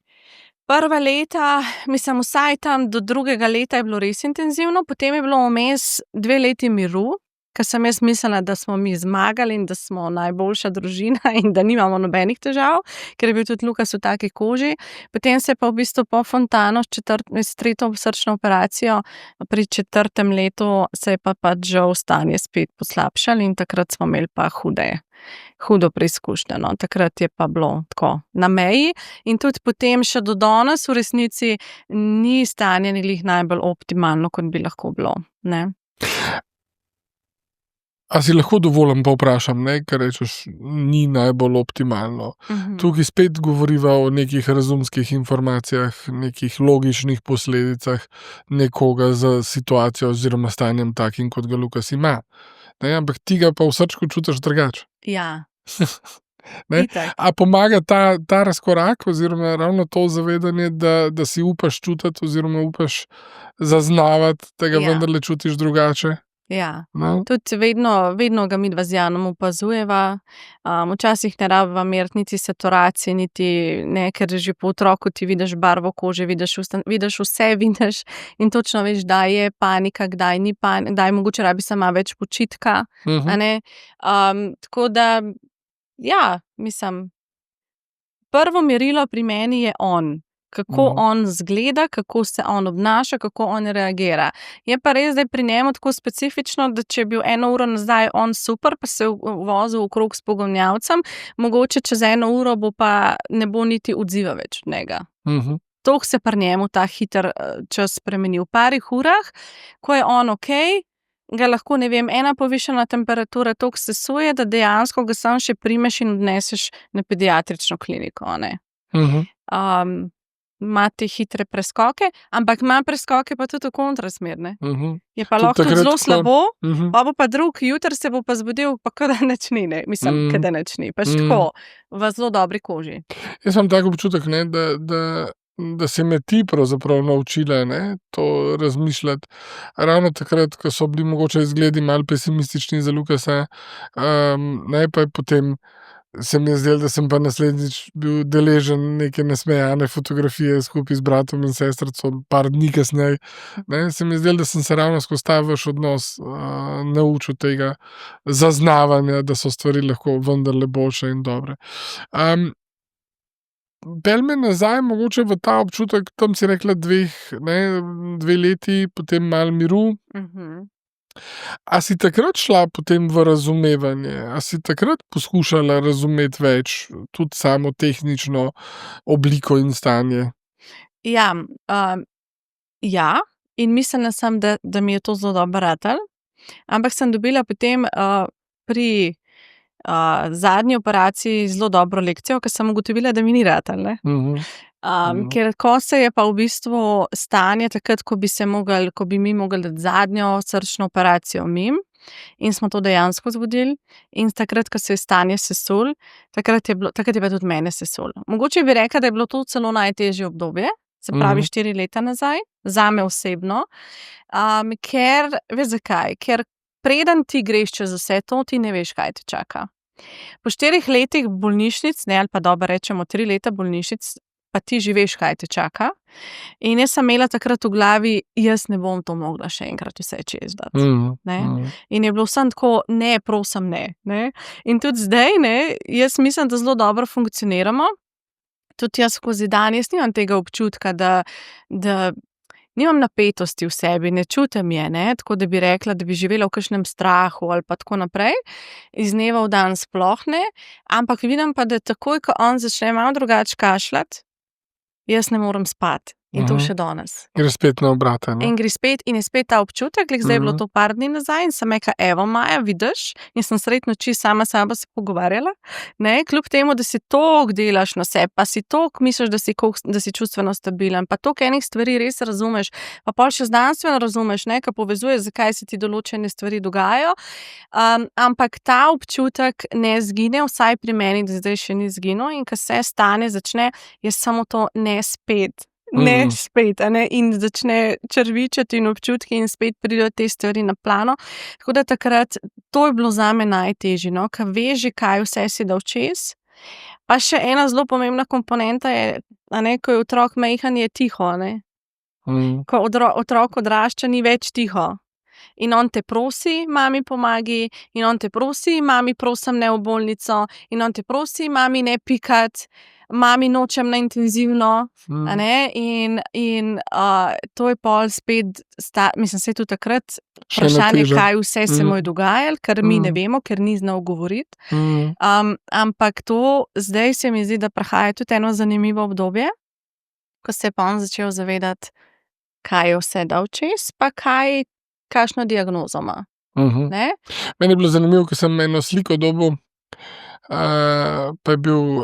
Prva leta, vsaj tam do 2. leta je bilo res intenzivno, potem je bilo vmes 2 leti miru, ker sem jaz mislila, da smo mi zmagali in da smo najboljša družina in da nimamo nobenih težav, ker je bil tudi Lukas v taki koži. Potem se je pa v bistvu po Fontano s 3. srčno operacijo, pri 4. letu se je pa žal stanje spet poslabšalo in takrat smo imeli pa hudo preizkušnjo. Takrat je pa bilo tako na meji in tudi potem še do danes v resnici ni stanje glih najbolj optimalno, kot bi lahko bilo. A si lahko dovolim, pa vprašam, kar rečeš, ni najbolj optimalno. Tukaj spet govoriva o nekih razumskih informacijah, nekih logičnih posledicah nekoga za situacijo oziroma stanjem takim, kot ga Lukas ima. ne, ampak ti ga pa v srčku čutiš drugače. Ja, Ne. itak. A pomaga ta razkorak oziroma ravno to zavedanje, da si upaš čutiti oziroma upaš zaznavati, da ga Ja. vendarle čutiš drugače, Ja. ne? Tudi vedno ga midva z Janom opazujeva. Včasih ne rabiva meriti niti saturacije, niti ne, ker že po otroku ti vidiš barvo kože, vidiš vse, vidiš in točno veš, kdaj je panika, kdaj ni panika, kdaj mogoče rabi samo več počitka, a ne. Tako da, ja, mislim, prvo merilo pri meni je on. Kako on izgleda, kako se on obnaša, kako on reagira. Je pa res, da je pri njemu tako specifično, da če je bil 1 uro nazaj on super, pa se je vozil okrog s pogumnjavcem, mogoče čez 1 uro ne bo niti odziva več od njega. Toliko se pri njemu ta hiter čas spremeni. V parih urah, ko je on ok, ga lahko, ne vem, ena povišana temperatura toliko sesuje, da dejansko ga sam še primeš in odneseš na pediatrično kliniko, ne. Ima te hitre preskoke, ampak ima preskoke pa tudi v kontrasmer, ne. Je pa Tudi lahko tudi takrat, zelo ko- slabo, pa bo pa jutri se bo pa zbudil, pa ke da nič ni, ne. Mislim, ke da nič ni. Pač tako, v zelo dobri koži. Jaz imam tak občutek, ne, da si me ti pravzaprav naučila, ne, to razmišljati. Ravno takrat, ko so bili mogoče izgledi malo pesimistični za Lukasa, ne, pa je potem se mi je zdelo, da sem pa naslednjič bil deležen neke nasmejane fotografije skupaj z bratom in sestrico par dni kasneje, ne, se mi je zdelo, da sem se ravno skozi ta vaš odnos naučil tega zaznavanja, da so stvari lahko vendarle boljše in dobre. Pelj me nazaj mogoče v ta občutek, tam si rekla 2 leti, potem malo miru. A si takrat šla potem v razumevanje? A si takrat poskušala razumeti več, tudi samo tehnično obliko in stanje? Ja, ja, in mislila sem, da mi je to zelo dobro ratalo, ampak sem dobila potem pri zadnji operaciji zelo dobro lekcijo, ker sem ugotovila, da mi ni ratalo, ne. Ker ko se je pa v bistvu stanje takrat, ko bi mi mogli dati zadnjo srčno operacijo mimo, in smo to dejansko zgodili, in takrat, ko se je stanje sesulo, takrat je pa tudi mene sesulo. Mogoče bi rekla, da je bilo to celo najtežje obdobje, se pravi 4 leta nazaj, zame osebno, ker, veš zakaj? Ker preden ti greš čez vse to, ti ne veš, kaj te čaka. Po 4 letih bolnišnic, ne, ali pa dobro rečemo 3 leta bolnišnic, pa ti že veš, kaj te čaka. In jaz sem imela takrat v glavi, jaz ne bom to mogla še enkrat vse čez dati, ne. In je bilo vsem tako, ne, prosim, ne. In tudi zdaj, ne, jaz mislim, da zelo dobro funkcioniramo. Tudi jaz skozi dan, jaz nimam tega občutka, da nimam napetosti v sebi, ne čutim je, ne, tako da bi rekla, da bi živela v kakšnem strahu ali pa tako naprej. Iz dneva v dan sploh ne, ampak vidim pa, da takoj, ko on začne malo drugače kašljati, jaz ne morem spati. In to še danes. Gre spet na obrate, ne? In gre spet in je spet ta občutek, zdaj je bilo to par dni nazaj in sem rekla, evo, Maja, vidiš, in sem sredi noči sama s sabo se pogovarjala, ne, kljub temu, da si toliko delaš na sebi, pa si toliko misliš, da si čustveno stabilen, pa toliko enih stvari res razumeš, pa pol še znanstveno razumeš, ne, ko povezuješ, zakaj se ti določene stvari dogajajo, ampak ta občutek ne izgine, vsaj pri meni, da zdaj še ni izginil, in ko se stanje začne, je samo to ne spet, a ne, in začne črvičati in občutki in spet pridejo te stvari na plano. Tako da takrat, to je bilo zame najtežje, no, ker veš že, kaj vse si dal čez. Pa še ena zelo pomembna komponenta je, a ne, ko je otrok majhen, je tiho, a ne. Ko otrok odrašča, ni več tiho. In on te prosi, mami pomagi, in on te prosi, mami prosim ne v bolnico, in on te prosi, mami ne pikati, mami nočem na intenzivno, a ne, in to je pol spet, mislim, se je tudi takrat vprašanje, kaj vse se mu je dogajalo, ker mi ne vemo, ker ni znal govoriti. Ampak to, zdaj se mi zdi, da prihaja tudi eno zanimivo obdobje, ko se je pa on začel zavedati, kaj je vse dal čez, pa kakšno diagnozo ima. Ne? Meni je bilo zanimivo, ko sem eno sliko dobil, pa je bil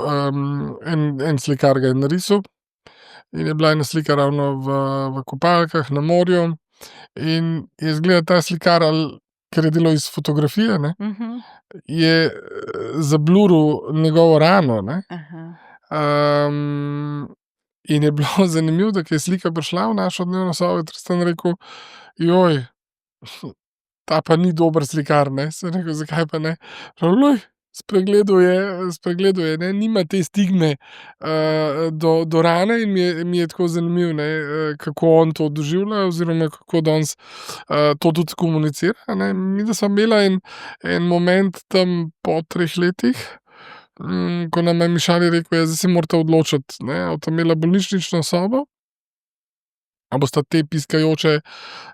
en slikar ga je narisal in je bila ena slika ravno v kopalkah na morju in je izgleda ta slikar ali ker je delal iz fotografije, ne, Mhm. je zabluril njegovo rano, ne. Aha. In je bilo zanimivo, da ko je slika prišla v našo dnevno sobo, je Tristan rekel: "Joj, ta pa ni dober slikar, ne." Sem rekel: "Zakaj pa ne?" Pravi: "Glej, spregledal je, ne, nima te stigme, do rane." In mi je tako zanimivo, ne, kako on to doživlja oziroma kako danes, to tudi komunicira, ne. Midva sva imela en moment tam po 3 letih, ko nama je Mišali rekel: "Ja, zdaj se morata odločiti, ne, a bosta imela bolnišnično sobo, a bosta te piskajoče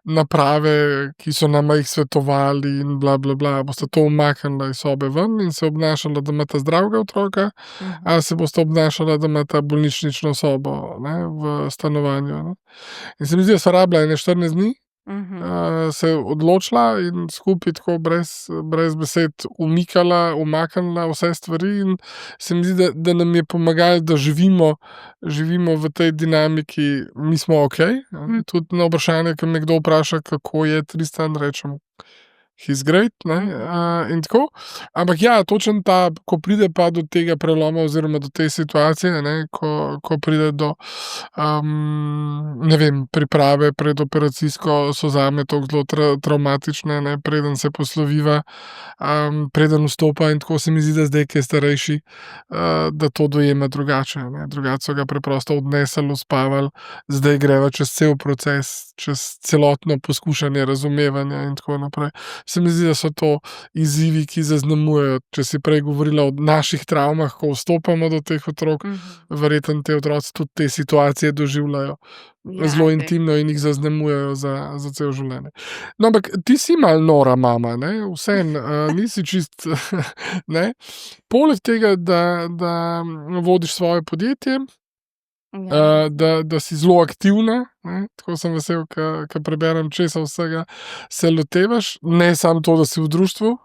naprave, ki so nama jih svetovali in bla, bla, bla, a bosta to umaknila iz sobe ven in se obnašala, da imata zdravega otroka, Mhm. ali se bosta obnašala, da imata bolnišnično sobo, ne, v stanovanju, ne." In se mi zdi, da sva rabila ene 14 dni, Mhm. se odločila in skupaj tako brez besed umaknila vse stvari in se mi zdi, da nam je pomagalo, da živimo v tej dinamiki, mi smo okej, tudi na vprašanje, ke me kdo vpraša, kako je Tristan, rečem: "He's great," ne, in tako. Ampak ja, točno ta, ko pride pa do tega preloma oziroma do te situacije, ne, ko pride do, ne vem, priprave predoperacijsko, so zame tako zelo travmatične, ne, preden se posloviva, preden vstopa, in tako se mi zdi, da zdaj, ke je starejši, da to dojema drugače, ne. Drugače so ga preprosto odnesli, uspavali, zdaj greva čez cel proces, čez celotno poskušanje razumevanja in tako naprej. Se mi zdi, da so to izzivi, ki zaznamujejo, če si prej govorila o naših travmah, ko vstopamo do teh otrok, verjetno ti otroci tudi te situacije doživljajo Ja, zelo intimno in jih zaznamujejo za celo življenje. No, ampak ti si malo nora mama, ne, vseeno, nisi čisto, ne. Poleg tega, da vodiš svoje podjetje, ja. da si zelo aktivna, ne, tako sem vesel, ke preberem, česa vsega se lotevaš, ne samo to, da si v društvu.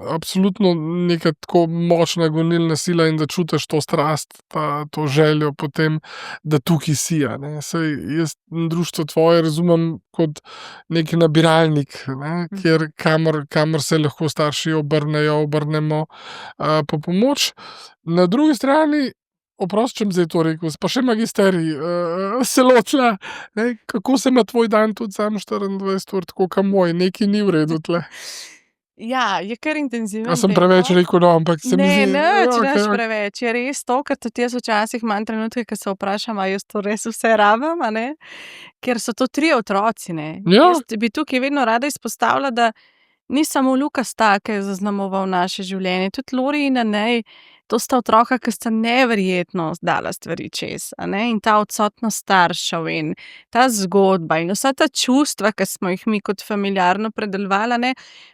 Absolutno neka tako močna gonilna sila in da čutiš to strast pa to željo po tem, da tukaj si, a ne. Saj jaz društvo tvoje razumem kot neki nabiralnik, ne, kjer kamor se lahko starši obrnemo, po pomoč. Na drugi strani, oprosti, če bom zdaj to rekel, si pa še magisterij, se lotila, ne. Kako se ima tvoj dan tudi samo 24 ur, tako ke moj, nekaj ni v redu tule? Ja, je kar intenziven A sem tempo. preveč rekel, no, ampak se mi Ne, zdi, nič okej. preveč. Je res to, ker tudi jaz včasih imam trenutke, ke se vprašam, a jaz to res vse rabim, a ne. Ker so to 3 otroci, ne. Ja. Jaz bi tukaj vedno rada izpostavila, da ni samo Lukas ta, ke je zaznamoval naše življenje, tudi Lori in Anej, to sta otroka, ke sta neverjetno dala stvari čez, a ne, in ta odsotnost staršev in ta zgodba in vsa ta čustva, ke smo jih mi kot familiarno predelovali, a ne.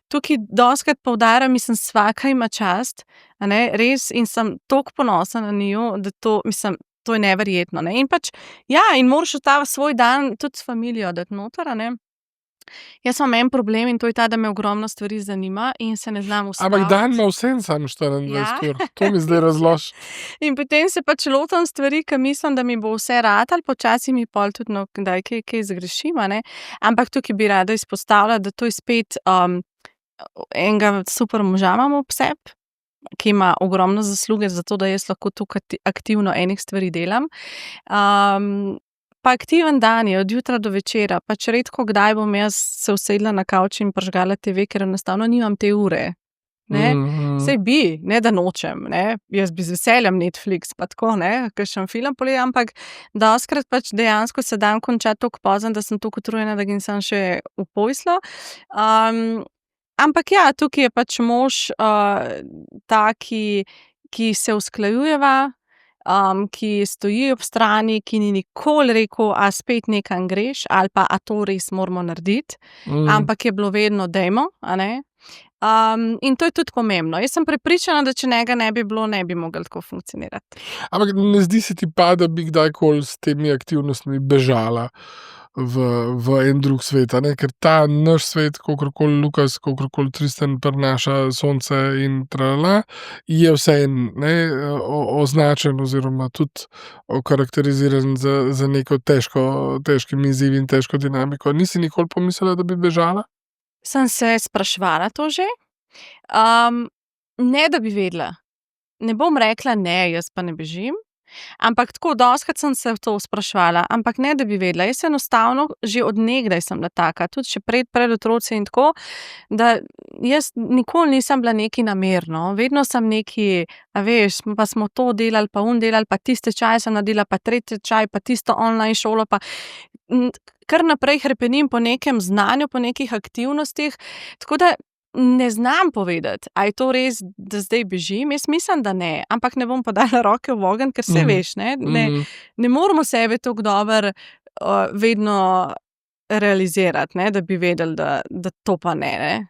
Tukaj dostikrat poudarjam, mislim, svaka ima čast, a ne, res, in sem toliko ponosna na njiju, da to, mislim, to je neverjetno, ne. In pač, ja, in moraš v ta svoj dan tudi s familijo dati noter, a ne. Jaz imam en problem in to je ta, da me ogromno stvari zanima in se ne znam Ampak ustaviti. dan ima vseeno samo 24 Ja. ur. To mi zdaj razloži. In potem se pač lotim stvari, ke mislim, da mi bo vse ratalo, počasi mi pol tudi, no, kdaj kaj zgrešim, a ne. Ampak tukaj bi rada izpostavila, da to je spet, enega super moža imam ob sebi, ki ima ogromno zasluge za to, da jaz lahko toliko aktivno enih stvari delam. Pa aktiven dan je od jutra do večera, pač redko kdaj bom jaz se usedla na kavč in prižgala TV, ker enostavno nimam te ure, ne. Saj bi, ne da nočem, ne, jaz bi z veseljem Netflix pa tako, ne, kakšen film pogledala, ampak dostikrat pač dejansko se dan konča toliko pozno, da sem toliko utrujena, da grem samo še v posteljo. Ampak ja, tukaj je pač mož, ta, ki se usklajujeva, ki stoji ob strani, ki ni nikoli rekel: "A spet nekam greš?" ali pa: "A to res moramo narediti?" Ampak je bilo vedno: "Dajmo," a ne. In to je tudi pomembno. Jaz sem prepričana, da če njega ne bi bilo, ne bi mogli tako funkcionirati. Ampak ne zdi se ti pa, da bi kdajkoli s temi aktivnostmi bežala v en drug svet, a ne? Ker ta naš svet, kakorkoli Lukas, kakorkoli Tristan prinaša sonce in je vseeno, ne, označen oziroma tudi okarakteriziran za neko težkimi izzivi in težko dinamiko. Nisi nikoli pomislila, da bi bežala? Sem se spraševala to že. Ne, da bi vedela. Ne bom rekla ne, jaz pa ne bežim. Ampak tako, dostikrat sem se to spraševala, ampak ne, da bi vedela. Jaz enostavno že od nekdaj sem bila taka, tudi še pred otroci in tako, da jaz nikoli nisem bila nekaj namerno. Vedno sem nekaj, a veš, pa smo to delali, pa delali, pa tiste čaje sem naredila, pa tretji čaj, pa tisto online šolo, pa kar naprej hrepenim po nekem znanju, po nekih aktivnostih. Tako da ne znam povedati, a je to res, da zdaj bežim. Jaz mislim, da ne, ampak ne bom podala roke v ogenj, ker se veš, ne moramo sebe tako dobro vedno realizirati, ne, da bi vedeli, da to pa ne.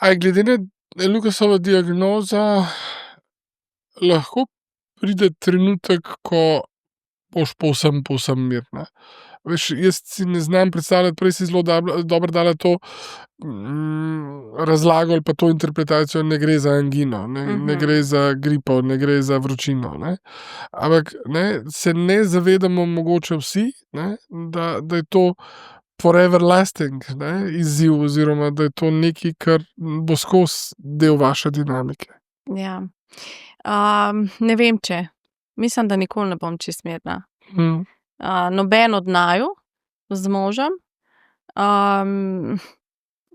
A je glede na Lukasovo diagnozo lahko pride trenutek, ko boš povsem mirna? Veš, jaz si ne znam predstavljati, prej si zelo dobro dala to razlago ali pa to interpretacijo, ne gre za angino, ne gre za gripo, ne gre za vročino, ne. Ampak, ne, se ne zavedamo mogoče vsi, ne, da je to forever lasting, ne, izziv oziroma, da je to nekaj, kar bo skozi del vaše dinamike. Ja. Ne vem, če. Mislim, da nikoli ne bom čisto mirna. Noben od naju z možem.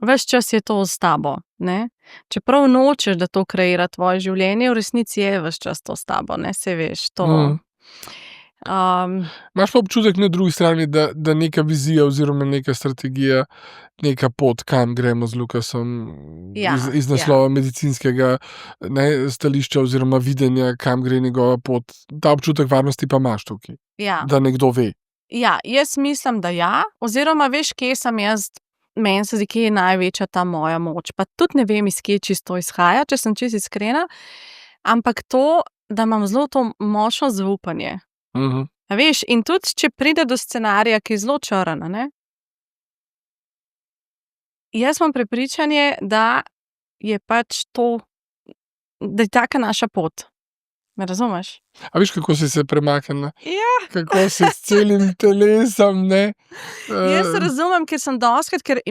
Ves čas je to s tabo, ne. Čeprav nočeš, da to kreira tvoje življenje, v resnici je ves čas to s tabo, ne, saj veš, to. Imaš pa občutek na drugi strani, da neka vizija oziroma neka strategija, neka pot, kam gremo z Lukasom, iz naslova medicinskega, ne, stališča oziroma videnja, kam gre njegova pot. Ta občutek varnosti pa imaš tukaj. Ja. Da nekdo ve. Ja, jaz mislim, da ja. Oziroma, veš, kje sem jaz, meni se zdi, kje je največja ta moja moč. Pa tudi ne vem, iz kje čisto izhaja, če sem čisto iskrena. Ampak to, da imam zelo to močno zaupanje. A veš, in tudi, če pride do scenarija, ki je zelo črn, ne. Jaz imam prepričanje, da je pač to, da je taka naša pot. Me razumeš? A veš, kako si se premaknila? Ja. Kako si s celim telesom, ne? Jaz razumem, ker sem dostikrat, ker,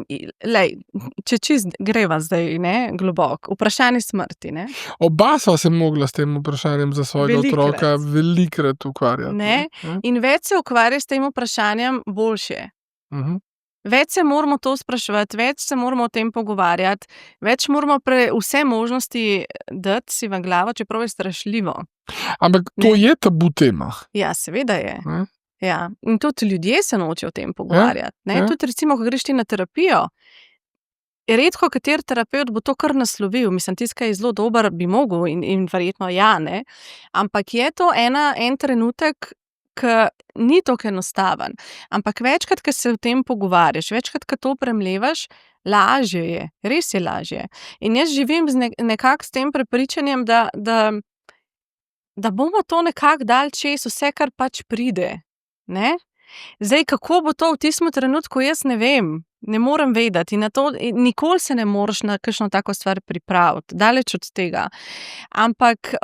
lej, če čisto greva zdaj, ne, globoko, vprašanje smrti, ne. Oba sva se mogla s tem vprašanjem za svojega otroka velikokrat ukvarjati. Ne, in več se ukvarja s tem vprašanjem, boljše. Več se moramo to spraševati, več se moramo o tem pogovarjati, več moramo vse možnosti dati si v glavo, čeprav je strašljivo. Ampak to je tabu tema. Ja, seveda je. Ja. In tudi ljudje se nočejo o tem pogovarjati. Ne? Tudi recimo, ko greš ti na terapijo, redko kateri terapevt bo to kar naslovil. Mislim, tisti, ki je zelo dober, bi mogel in verjetno ja, ne. Ampak je to en trenutek, ki ni tako enostaven. Ampak večkrat, ko se o tem pogovarjaš, večkrat, ko to premlevaš, lažje je. Res je lažje. In jaz živim nekako s tem prepričanjem, da bomo to nekako dali čez vse, kar pač pride. Ne? Zdaj, kako bo to v tistem trenutku, jaz ne vem. Ne morem vedeti. In na to nikoli se ne moreš na kakšno tako stvar pripraviti. Daleč od tega. Ampak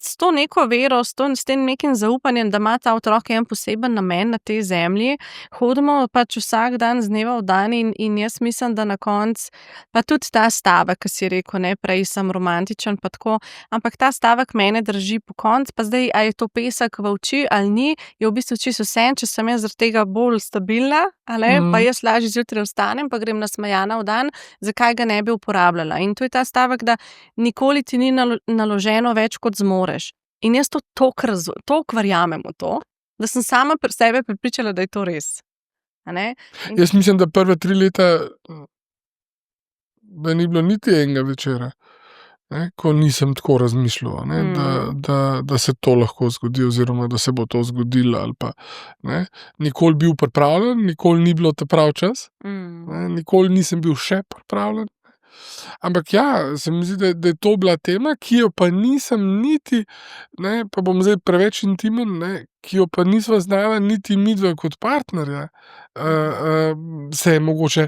s to neko vero, s tem nekim zaupanjem, da ima ta otrok en poseben namen na tej zemlji, hodimo pač vsak dan z dneva v dan in jaz mislim, da na koncu, pa tudi ta stavek, ki si rekel, ne, prej sem romantičen, pa tako, ampak ta stavek mene drži po koncu, pa zdaj, a je to pesek v oči ali ni, je v bistvu čisto vse, če sem jaz zaradi tega bolj stabilna, pa jaz lažje zjutraj vstanem, pa grem nasmejana v dan, zakaj ga ne bi uporabljala. In to je ta stavek, da nikoli ti ni naloženo več, kot zmoreš. In jaz to toliko verjamem v to, da sem sama sebe prepričala, da je to res. Jaz mislim, da prve 3 leta, da ni bilo niti enega večera, ne, ko nisem tako razmišljal, ne, da se to lahko zgodi oziroma da se bo to zgodilo. Ali pa, ne, nikoli bil pripravljen, nikoli ni bilo ta prav čas, ne, nikoli nisem bil še pripravljen. Ampak ja, se mi zdi, da je to bila tema, ki jo pa nisem niti, ne, pa bom zdaj preveč intimen, ne, ki jo pa nisva znala niti midva kot partnerja, se je mogoče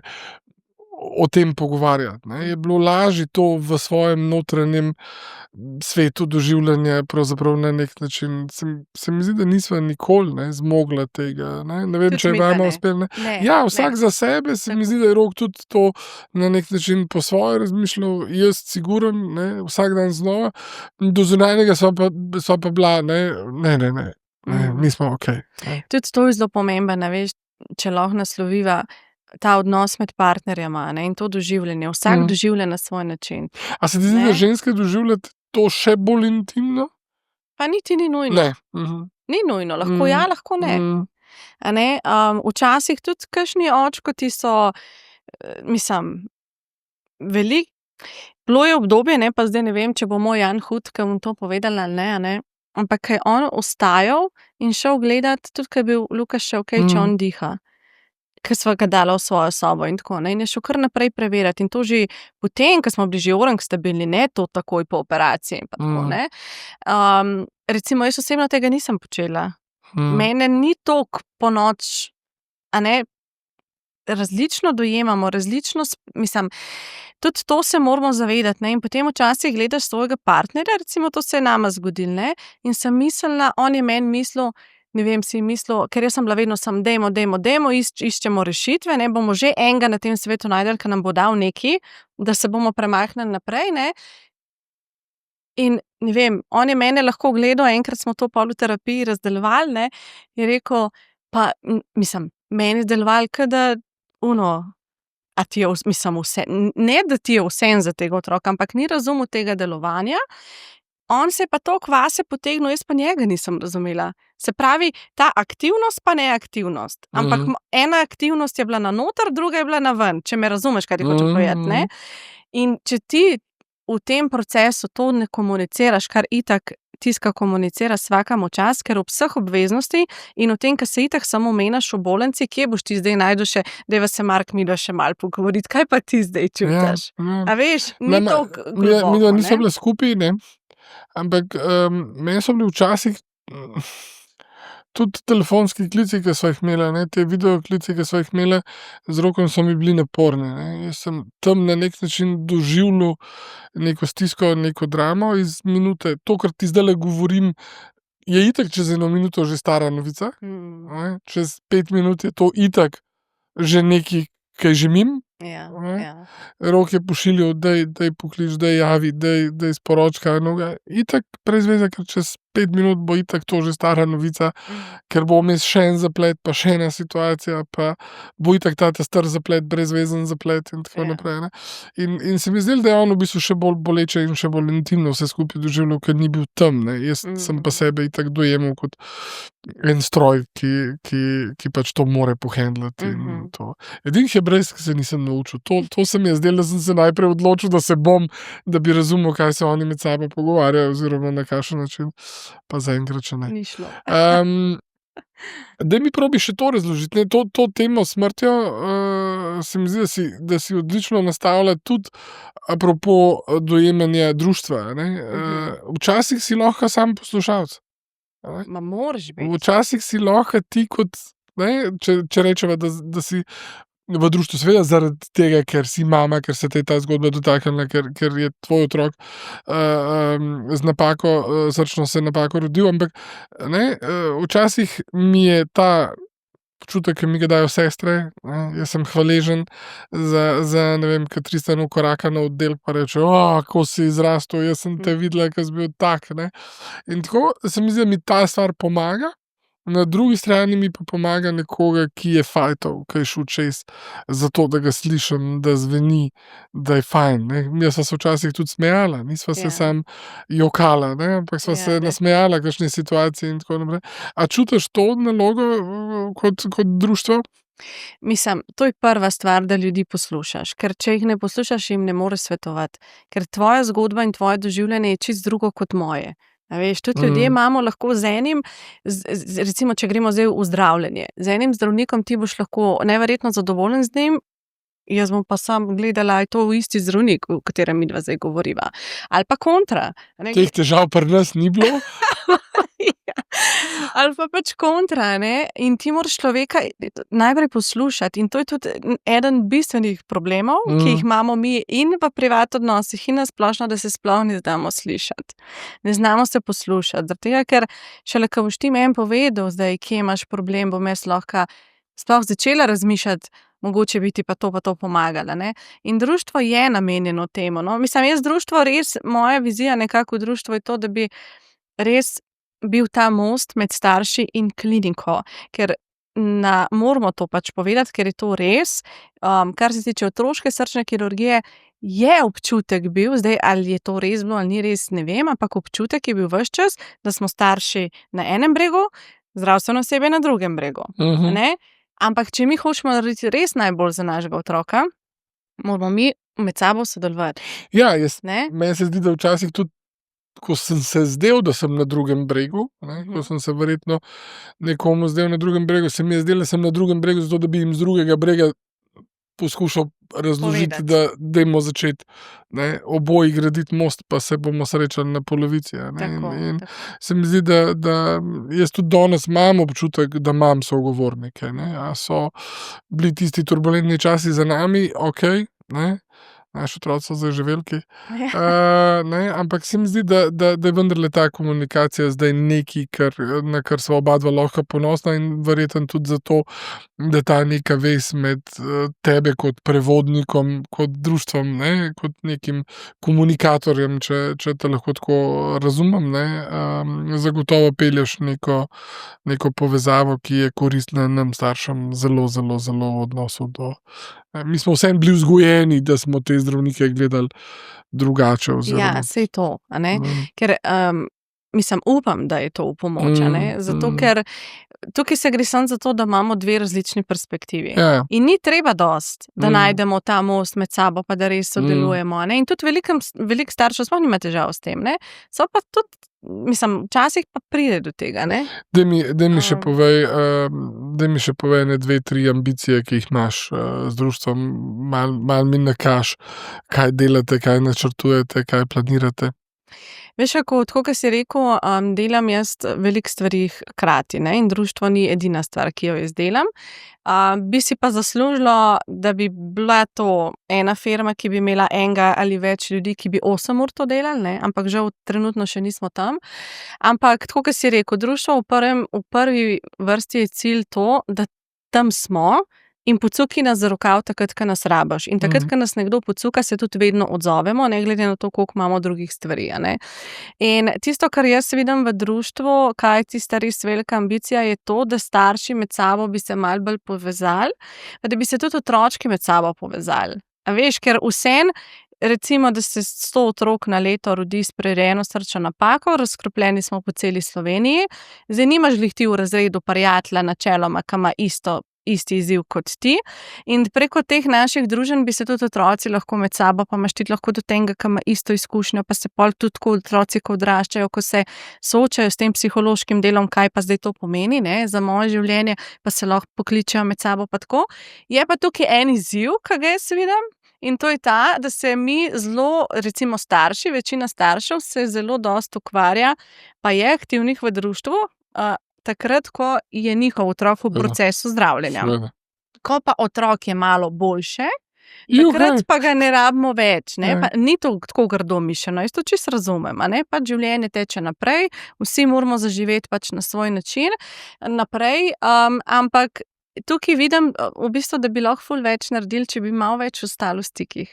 o tem pogovarjati, ne. Je bilo lažje to v svojem notranjem svetu doživljanja pravzaprav na neki način. Se mi zdi, da nisva nikoli, ne, zmogla tega, ne. Ne vem, Tudi če je midva vama ne. uspelo, ne. Ne, Ja, ne. vsak za sebe, se mi Tako. zdi, da je Rok tudi to na neki način po svoje razmišljal, jaz siguren, ne, vsak dan znova. Do zunanjega sva pa bila, ne, mi smo okej, ne. Tudi to je zelo pomembno, a veš, če lahko nasloviva ta odnos med partnerjema, ne, in to doživljanje. Vsak doživlja na svoj način. A se ti zdi, Ne. da ženske doživljate to še bolj intimno? Pa niti ni nujno. Ne. Ni nujno, lahko ja, lahko ne. A ne, včasih tudi kakšni očkoti so, mislim, bilo je obdobje, ne, pa zdaj ne vem, če bo moj Jan Hud, ke bom to povedala ali ne, a ne, ampak ke je on vstajal in šel gledat, tudi ke je bil Lukaš še okej, če on diha, ke sva ga dala v svojo sobo in tako, ne, in je šel kar naprej preverjat in to že potem, ke smo bili že orenk stabilni, ne to takoj po operaciji in pa tako, ne. Recimo jaz osebno tega nisem počela. Mene ni toliko ponoči, a ne, različno dojemamo, različno mislim, tudi to se moramo zavedati, ne, in potem včasih gledaš svojega partnerja, recimo to se je nama zgodilo, ne, in sem mislila, on je meni mislil, ne vem, si mislil, ker jaz sem bila vedno dajmo, iščemo rešitve, ne, bomo že enega na tem svetu našli, ke nam bo dal nekaj, da se bomo premaknili naprej, ne. In ne vem, on je mene lahko gledal, enkrat smo to pol v terapiji razdeljevali, ne, je rekel, pa mislim, meni je delovalo, ke da a ti je ne, da ti je vseeno za tega otroka, ampak ni razumel tega delovanja. On se je pa toliko vase potegnil, jaz pa njega nisem razumela. Se pravi, ta aktivnost pa neaktivnost. Ampak ena aktivnost je bila na noter, druga je bila na ven, če me razumeš, kaj ti hočem povedati, ne. In če ti v tem procesu to ne komuniciraš, kar itak tiska komunicira svakemu čas, ker ob vseh obveznosti in v tem, ke se itak samo menjaš v bolnici, kje boš ti zdaj našel še, dajva se Mark midva še malo pogovoriti, kaj pa ti zdaj čutiš? A veš, ni toliko globoko, midva ne. nisva bila skupaj, ne, ampak meni so bili včasih tudi telefonski klici, ke sva jih imela, ne, te videoklici, ke sva jih imela, z Rokom so mi bili naporni, ne. Jaz sem tam na neki način doživljal neko stisko, neko dramo iz minute. To, kar ti zdajle govorim, je itak čez 1 minuto že stara novica, ne. Čez 5 minut je to itak že nekaj, ke je že mimo. Ja, Ne. ja. Rok je pošiljal, daj pokliči, daj javi, daj sporoči kaj novega. Itak brez veze, ker čez 5 minut bo itak to že stara novica, ker bo vmes še en zaplet, pa še ena situacija, pa bo itak ta star zaplet, brezvezen zaplet in tako naprej, ne. In se mi zdelo, da je on v bistvu še bolj boleče in še bolj intimno vse skupaj doživljal, ker ni bil tam, ne. Jaz sem pa sebe itak dojemal kot en stroj, ki pač to more pohendlati in to. Edinih je brez, ke se nisem naučil. To se mi je zdelo, da sem se najprej odločil, da se bom, da bi razumel, kaj se oni med sabo pogovarjajo oziroma na kakšen način, pa zaenkrat še ne. Ni šlo. Daj mi probi še to razložiti, ne, to temo s smrtjo, se mi zdi, da si odlično nastavila tudi apropo dojemanja društva, a ne. Včasih si lahko sam poslušalec, a ne. Ma moraš biti. Včasih si lahko ti kot, ne, če rečeva, da si v društvu, seveda zaradi tega, ker si mama, ker se te je ta zgodba dotaknila, ker je tvoj otrok z napako, srčno se napako rodil, ampak, ne, včasih mi je ta občutek, ke mi ga dajo sestre, ne, jaz sem hvaležen za ne vem, ke Tristan vkoraka na oddelek pa reče: kako si zrastel, jaz sem te videla, ke si bil tak, ne." In tako se mi zdi, da mi ta stvar pomaga. Na drugi strani mi pa pomaga nekoga, ki je fajtal, ke je šel čez, zato da ga slišim, da zveni, da je fajn, ne. Midva sva se včasih tudi smejala, nisva se samo jokala, ne, ampak sva se nasmejala kakšni situaciji in tako naprej. A čutiš to nalogo kot društvo? Mislim, to je prva stvar, da ljudi poslušaš, ker če jih ne poslušaš, jim ne moreš svetovati. Ker tvoja zgodba in tvoje doživljanje je čisto drugo kot moje. A veš, tudi ljudje imamo lahko z enim, recimo, če gremo zdaj v zdravljenje, z enim zdravnikom ti boš lahko neverjetno zadovoljen z njim, jaz bom pa samo gledala, a je to isti zdravnik, o katerem midva zdaj govoriva. Ali pa kontra. Teh težav pri nas ni bilo. Ali pa pač kontra, ne? In ti moraš človeka najprej poslušati. In to je tudi eden bistvenih problemov, ki jih imamo mi in v privat odnosih in na splošno, da se sploh ne znamo slišati. Ne znamo se poslušati. Zaradi tega, ker šele, ko boš ti meni povedal, zdaj, kje imaš problem, bom jaz lahko sploh začela razmišljati, mogoče bi ti pa to pomagala, ne. In društvo je namenjeno temu, no. Mislim, jaz društvo res, moja vizija nekako v društvu je to, da bi res bil ta most med starši in kliniko, ker moramo to pač povedati, ker je to res. Kar se tiče otroške srčne kirurgije, je občutek bil, zdaj ali je to res bilo ali ni res, ne vem, ampak občutek je bil ves čas, da smo starši na enem bregu, zdravstveno osebje na drugem bregu, ne. Ampak če mi hočemo narediti res najbolj za našega otroka, moramo mi med sabo sodelovati. Ja, Ne? meni se zdi, da včasih tudi, ko sem se zdel, da sem na drugem bregu, ne, ko sem se verjetno nekomu zdel na drugem bregu, se mi je zdelo, da sem na drugem bregu, zato da bi jim z drugega brega poskušal razložiti, Povedati. da dajmo začeti, ne, oboji graditi most, pa se bomo srečali na polovici, a ne. Tako, In tako. se mi zdi, da jaz tudi danes imam občutek, da imam sogovornike, ne. A so bili tisti turbulentni časi za nami, okej, ne. Naši otroci so zdaj že veliki. Ne, ampak se mi zdi, da je vendarle ta komunikacija zdaj nekaj, na kar sva obadva lahko ponosna in verjetno tudi zato, da ta neka vez med tebe kot prevodnikom, kot društvom, ne, kot nekim komunikatorjem, če te lahko tako razumem, ne, zagotovo pelješ neko povezavo, ki je koristna nam staršem zelo, zelo, zelo v odnosu do. Mi smo vseeno bili vzgojeni, da smo te zdravnike gledali drugače oziroma. Ja, saj to, a ne. Ker, mislim, upam, da je to v pomoč, a ne. Zato, ker tukaj se gre samo za to, da imamo dve različni perspektivi. Ja. In ni treba dosti, da najdemo ta most med sabo, pa da res sodelujemo, a ne. In tudi veliko staršev sploh nima težav s tem, ne. So pa tudi, mislim, včasih pa pride do tega, ne. Daj mi še povej, ene 2, 3 ambicije, ki jih imaš z društvom. Malo mi nakaž, kaj delate, kaj načrtujete, kaj planirate. Veš, tako kot si rekel, delam jaz veliko stvari hkrati, ne, in društvo ni edina stvar, ki jo jaz delam. Bi si pa zaslužilo, da bi bila to ena firma, ki bi imela enega ali več ljudi, ki bi 8 ur to delali, ne, ampak žal trenutno še nismo tam. Ampak tako kot si rekel, društvo v prvi vrsti je cilj to, da tam smo in pocuki nas za rokav takrat, ko nas rabiš. In takrat, ko nas nekdo pocuka, se tudi vedno odzovemo, ne glede na to, koliko imamo drugih stvari, a ne. In tisto, kar jaz vidim v društvu, kaj je tista res velika ambicija, je to, da starši med sabo bi se malo bolj povezali, pa da bi se tudi otročki med sabo povezali. A veš, ker vseeno, recimo, da se 100 otrok na leto rodi s prirejeno srčno napako, razkropljeni smo po celi Sloveniji, zdaj nimaš glih ti v razredu prijatelja načeloma, ki ima isti izziv kot ti, in preko teh naših druženj bi se tudi otroci lahko med sabo, pa imaš ti lahko do tega, ki ima isto izkušnjo, pa se pol tudi tako otroci, ko odraščajo, ko se soočajo s tem psihološkim delom, kaj pa zdaj to pomeni, ne, za moje življenje, pa se lahko pokličejo med sabo pa tako. Je pa tukaj en izziv, ki ga jaz vidim, in to je ta, da se mi zelo, recimo starši, večina staršev se zelo dosti ukvarja, pa je aktivnih v društvu, takrat, ko je njihov otrok v procesu zdravljenja. Ko pa otrok je malo boljše, takrat pa ga ne rabimo več, ne, pa ni to tako grdo mišljeno, jaz to čisto razumem, a ne, pač življenje teče naprej, vsi moramo zaživeti pač na svoj način naprej, ampak tukaj vidim v bistvu, da bi lahko ful več naredili, če bi malo več ostalo v stikih.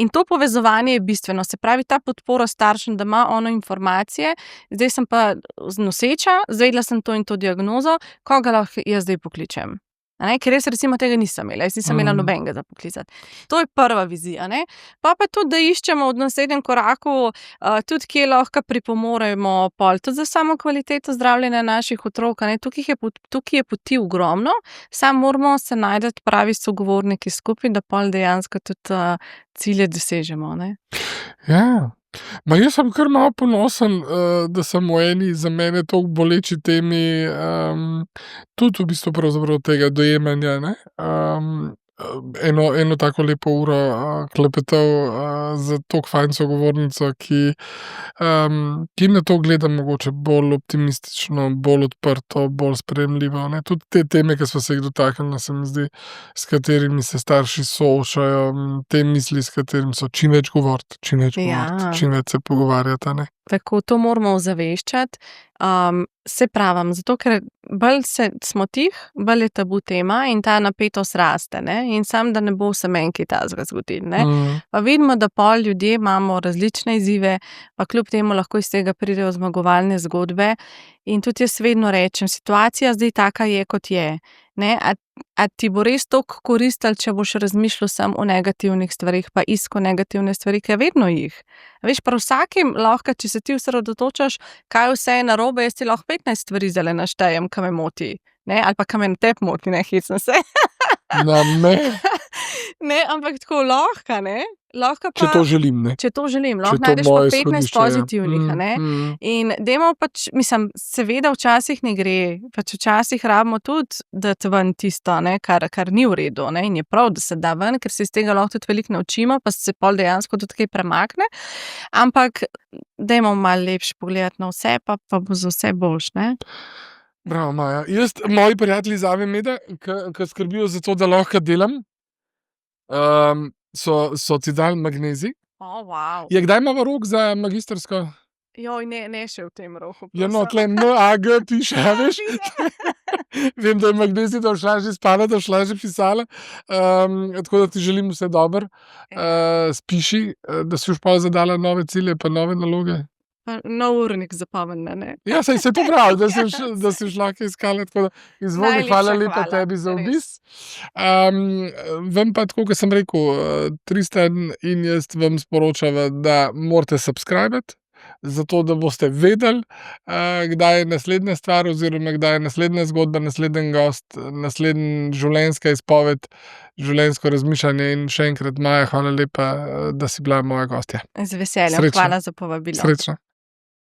In to povezovanje je bistveno, se pravi, ta podpora staršem, da ima ono informacije, zdaj sem pa noseča, izvedela sem to in to diagnozo, koga lahko jaz zdaj pokličem. A ne, ker jaz recimo tega nisem imela, jaz nisem imela nobenega za poklicati. To je prva vizija, ne. Pa tudi, da iščemo v naslednjem koraku tudi, kje lahko pripomoremo pol tudi za samo kvaliteto zdravljenja naših otrok, a ne. Tukaj je poti ogromno, samo moramo se najti pravi sogovorniki skupaj, da pol dejansko tudi cilje dosežemo, ne. Ja. Jaz sem kar malo ponosen, da sem v eni za mene toliko boleči temi, tudi v bistvu pravzaprav tega dojemanja, ne, eno tako lepo uro klepetal z tako fajn sogovornico, ki na to gleda mogoče bolj optimistično, bolj odprto, bolj sprejemljivo, ne. Tudi te teme, ki smo se jih dotaknili, se mi zdi, s katerimi se starši soočajo, te misli, s katerimi so čim več govoriti, čim več čim več se pogovarjati, a ne. Tako, to moramo ozaveščati. Saj pravim, zato ker bolj smo tih, bolj je tabu tema in ta napetost raste, ne. In samo, da ne bo se meni kaj takega zgodilo, ne. Pa vidimo, da pol ljudje imamo različne izzive, pa kljub temu lahko iz tega pridejo zmagovalne zgodbe. In tudi jaz vedno rečem, situacija zdaj taka je, kot je, ne. A ti bo res toliko koristilo, če boš razmišljal samo o negativnih stvareh, pa iskal negativne stvari, ker vedno jih. Veš, pri vsakim lahko, če se ti osredotočaš, kaj vse je narobe, jaz ti lahko 15 stvari zdajle naštejem, ki me moti, ne, ali pa ki me tebi moti, ne, hecam se. Na me. Ne, ampak tako lahko, ne. Lahko pa, Če to želim, ne. če to želim, lahko to najdeš pa moje 15 izhodišče je. pozitivnih, a ne. In dajmo pač, mislim, seveda včasih ne gre, pač včasih rabimo tudi dati ven tisto, ne, kar ni v redu, ne, in je prav, da se da ven, ker se iz tega lahko tudi veliko naučimo, pa se pol dejansko tudi kaj premakne. Ampak dajmo malo lepše pogledati na vse, pa bo za vse boljše, ne. Bravo, Maja. Moji prijatelji iz Avimeda, ki skrbijo za to, da lahko delam, so ti dali magnezij. Wow. Ja, kdaj imava rok za magistrsko? Joj, ne še v tem roku. Ja, no, tle MAG piše, a veš. Vem, da je magnezij, da šla že spala, da šla že pisala. Tako da ti želim vse dobro. Spiši, da si už pa zadala nove cilje pa nove naloge. Nov urnik zapomnila, ne. Ja, saj se to pravi, da si šla kaj iskala, tako da izvoli, Najlepša hvala lepa hvala, tebi za res. obisk. Vem pa tako, kot sem rekel, Tristan in jaz vam sporočava, da morate subscribati, zato da boste vedeli, kdaj je naslednja stvar oziroma kdaj je naslednja zgodba, naslednji gost, naslednja življenjska izpoved, življenjsko razmišljanje in še enkrat, Maja, hvala lepa, da si bila moja gostja. Z veseljem, Srečno. hvala za povabilo. Srečno.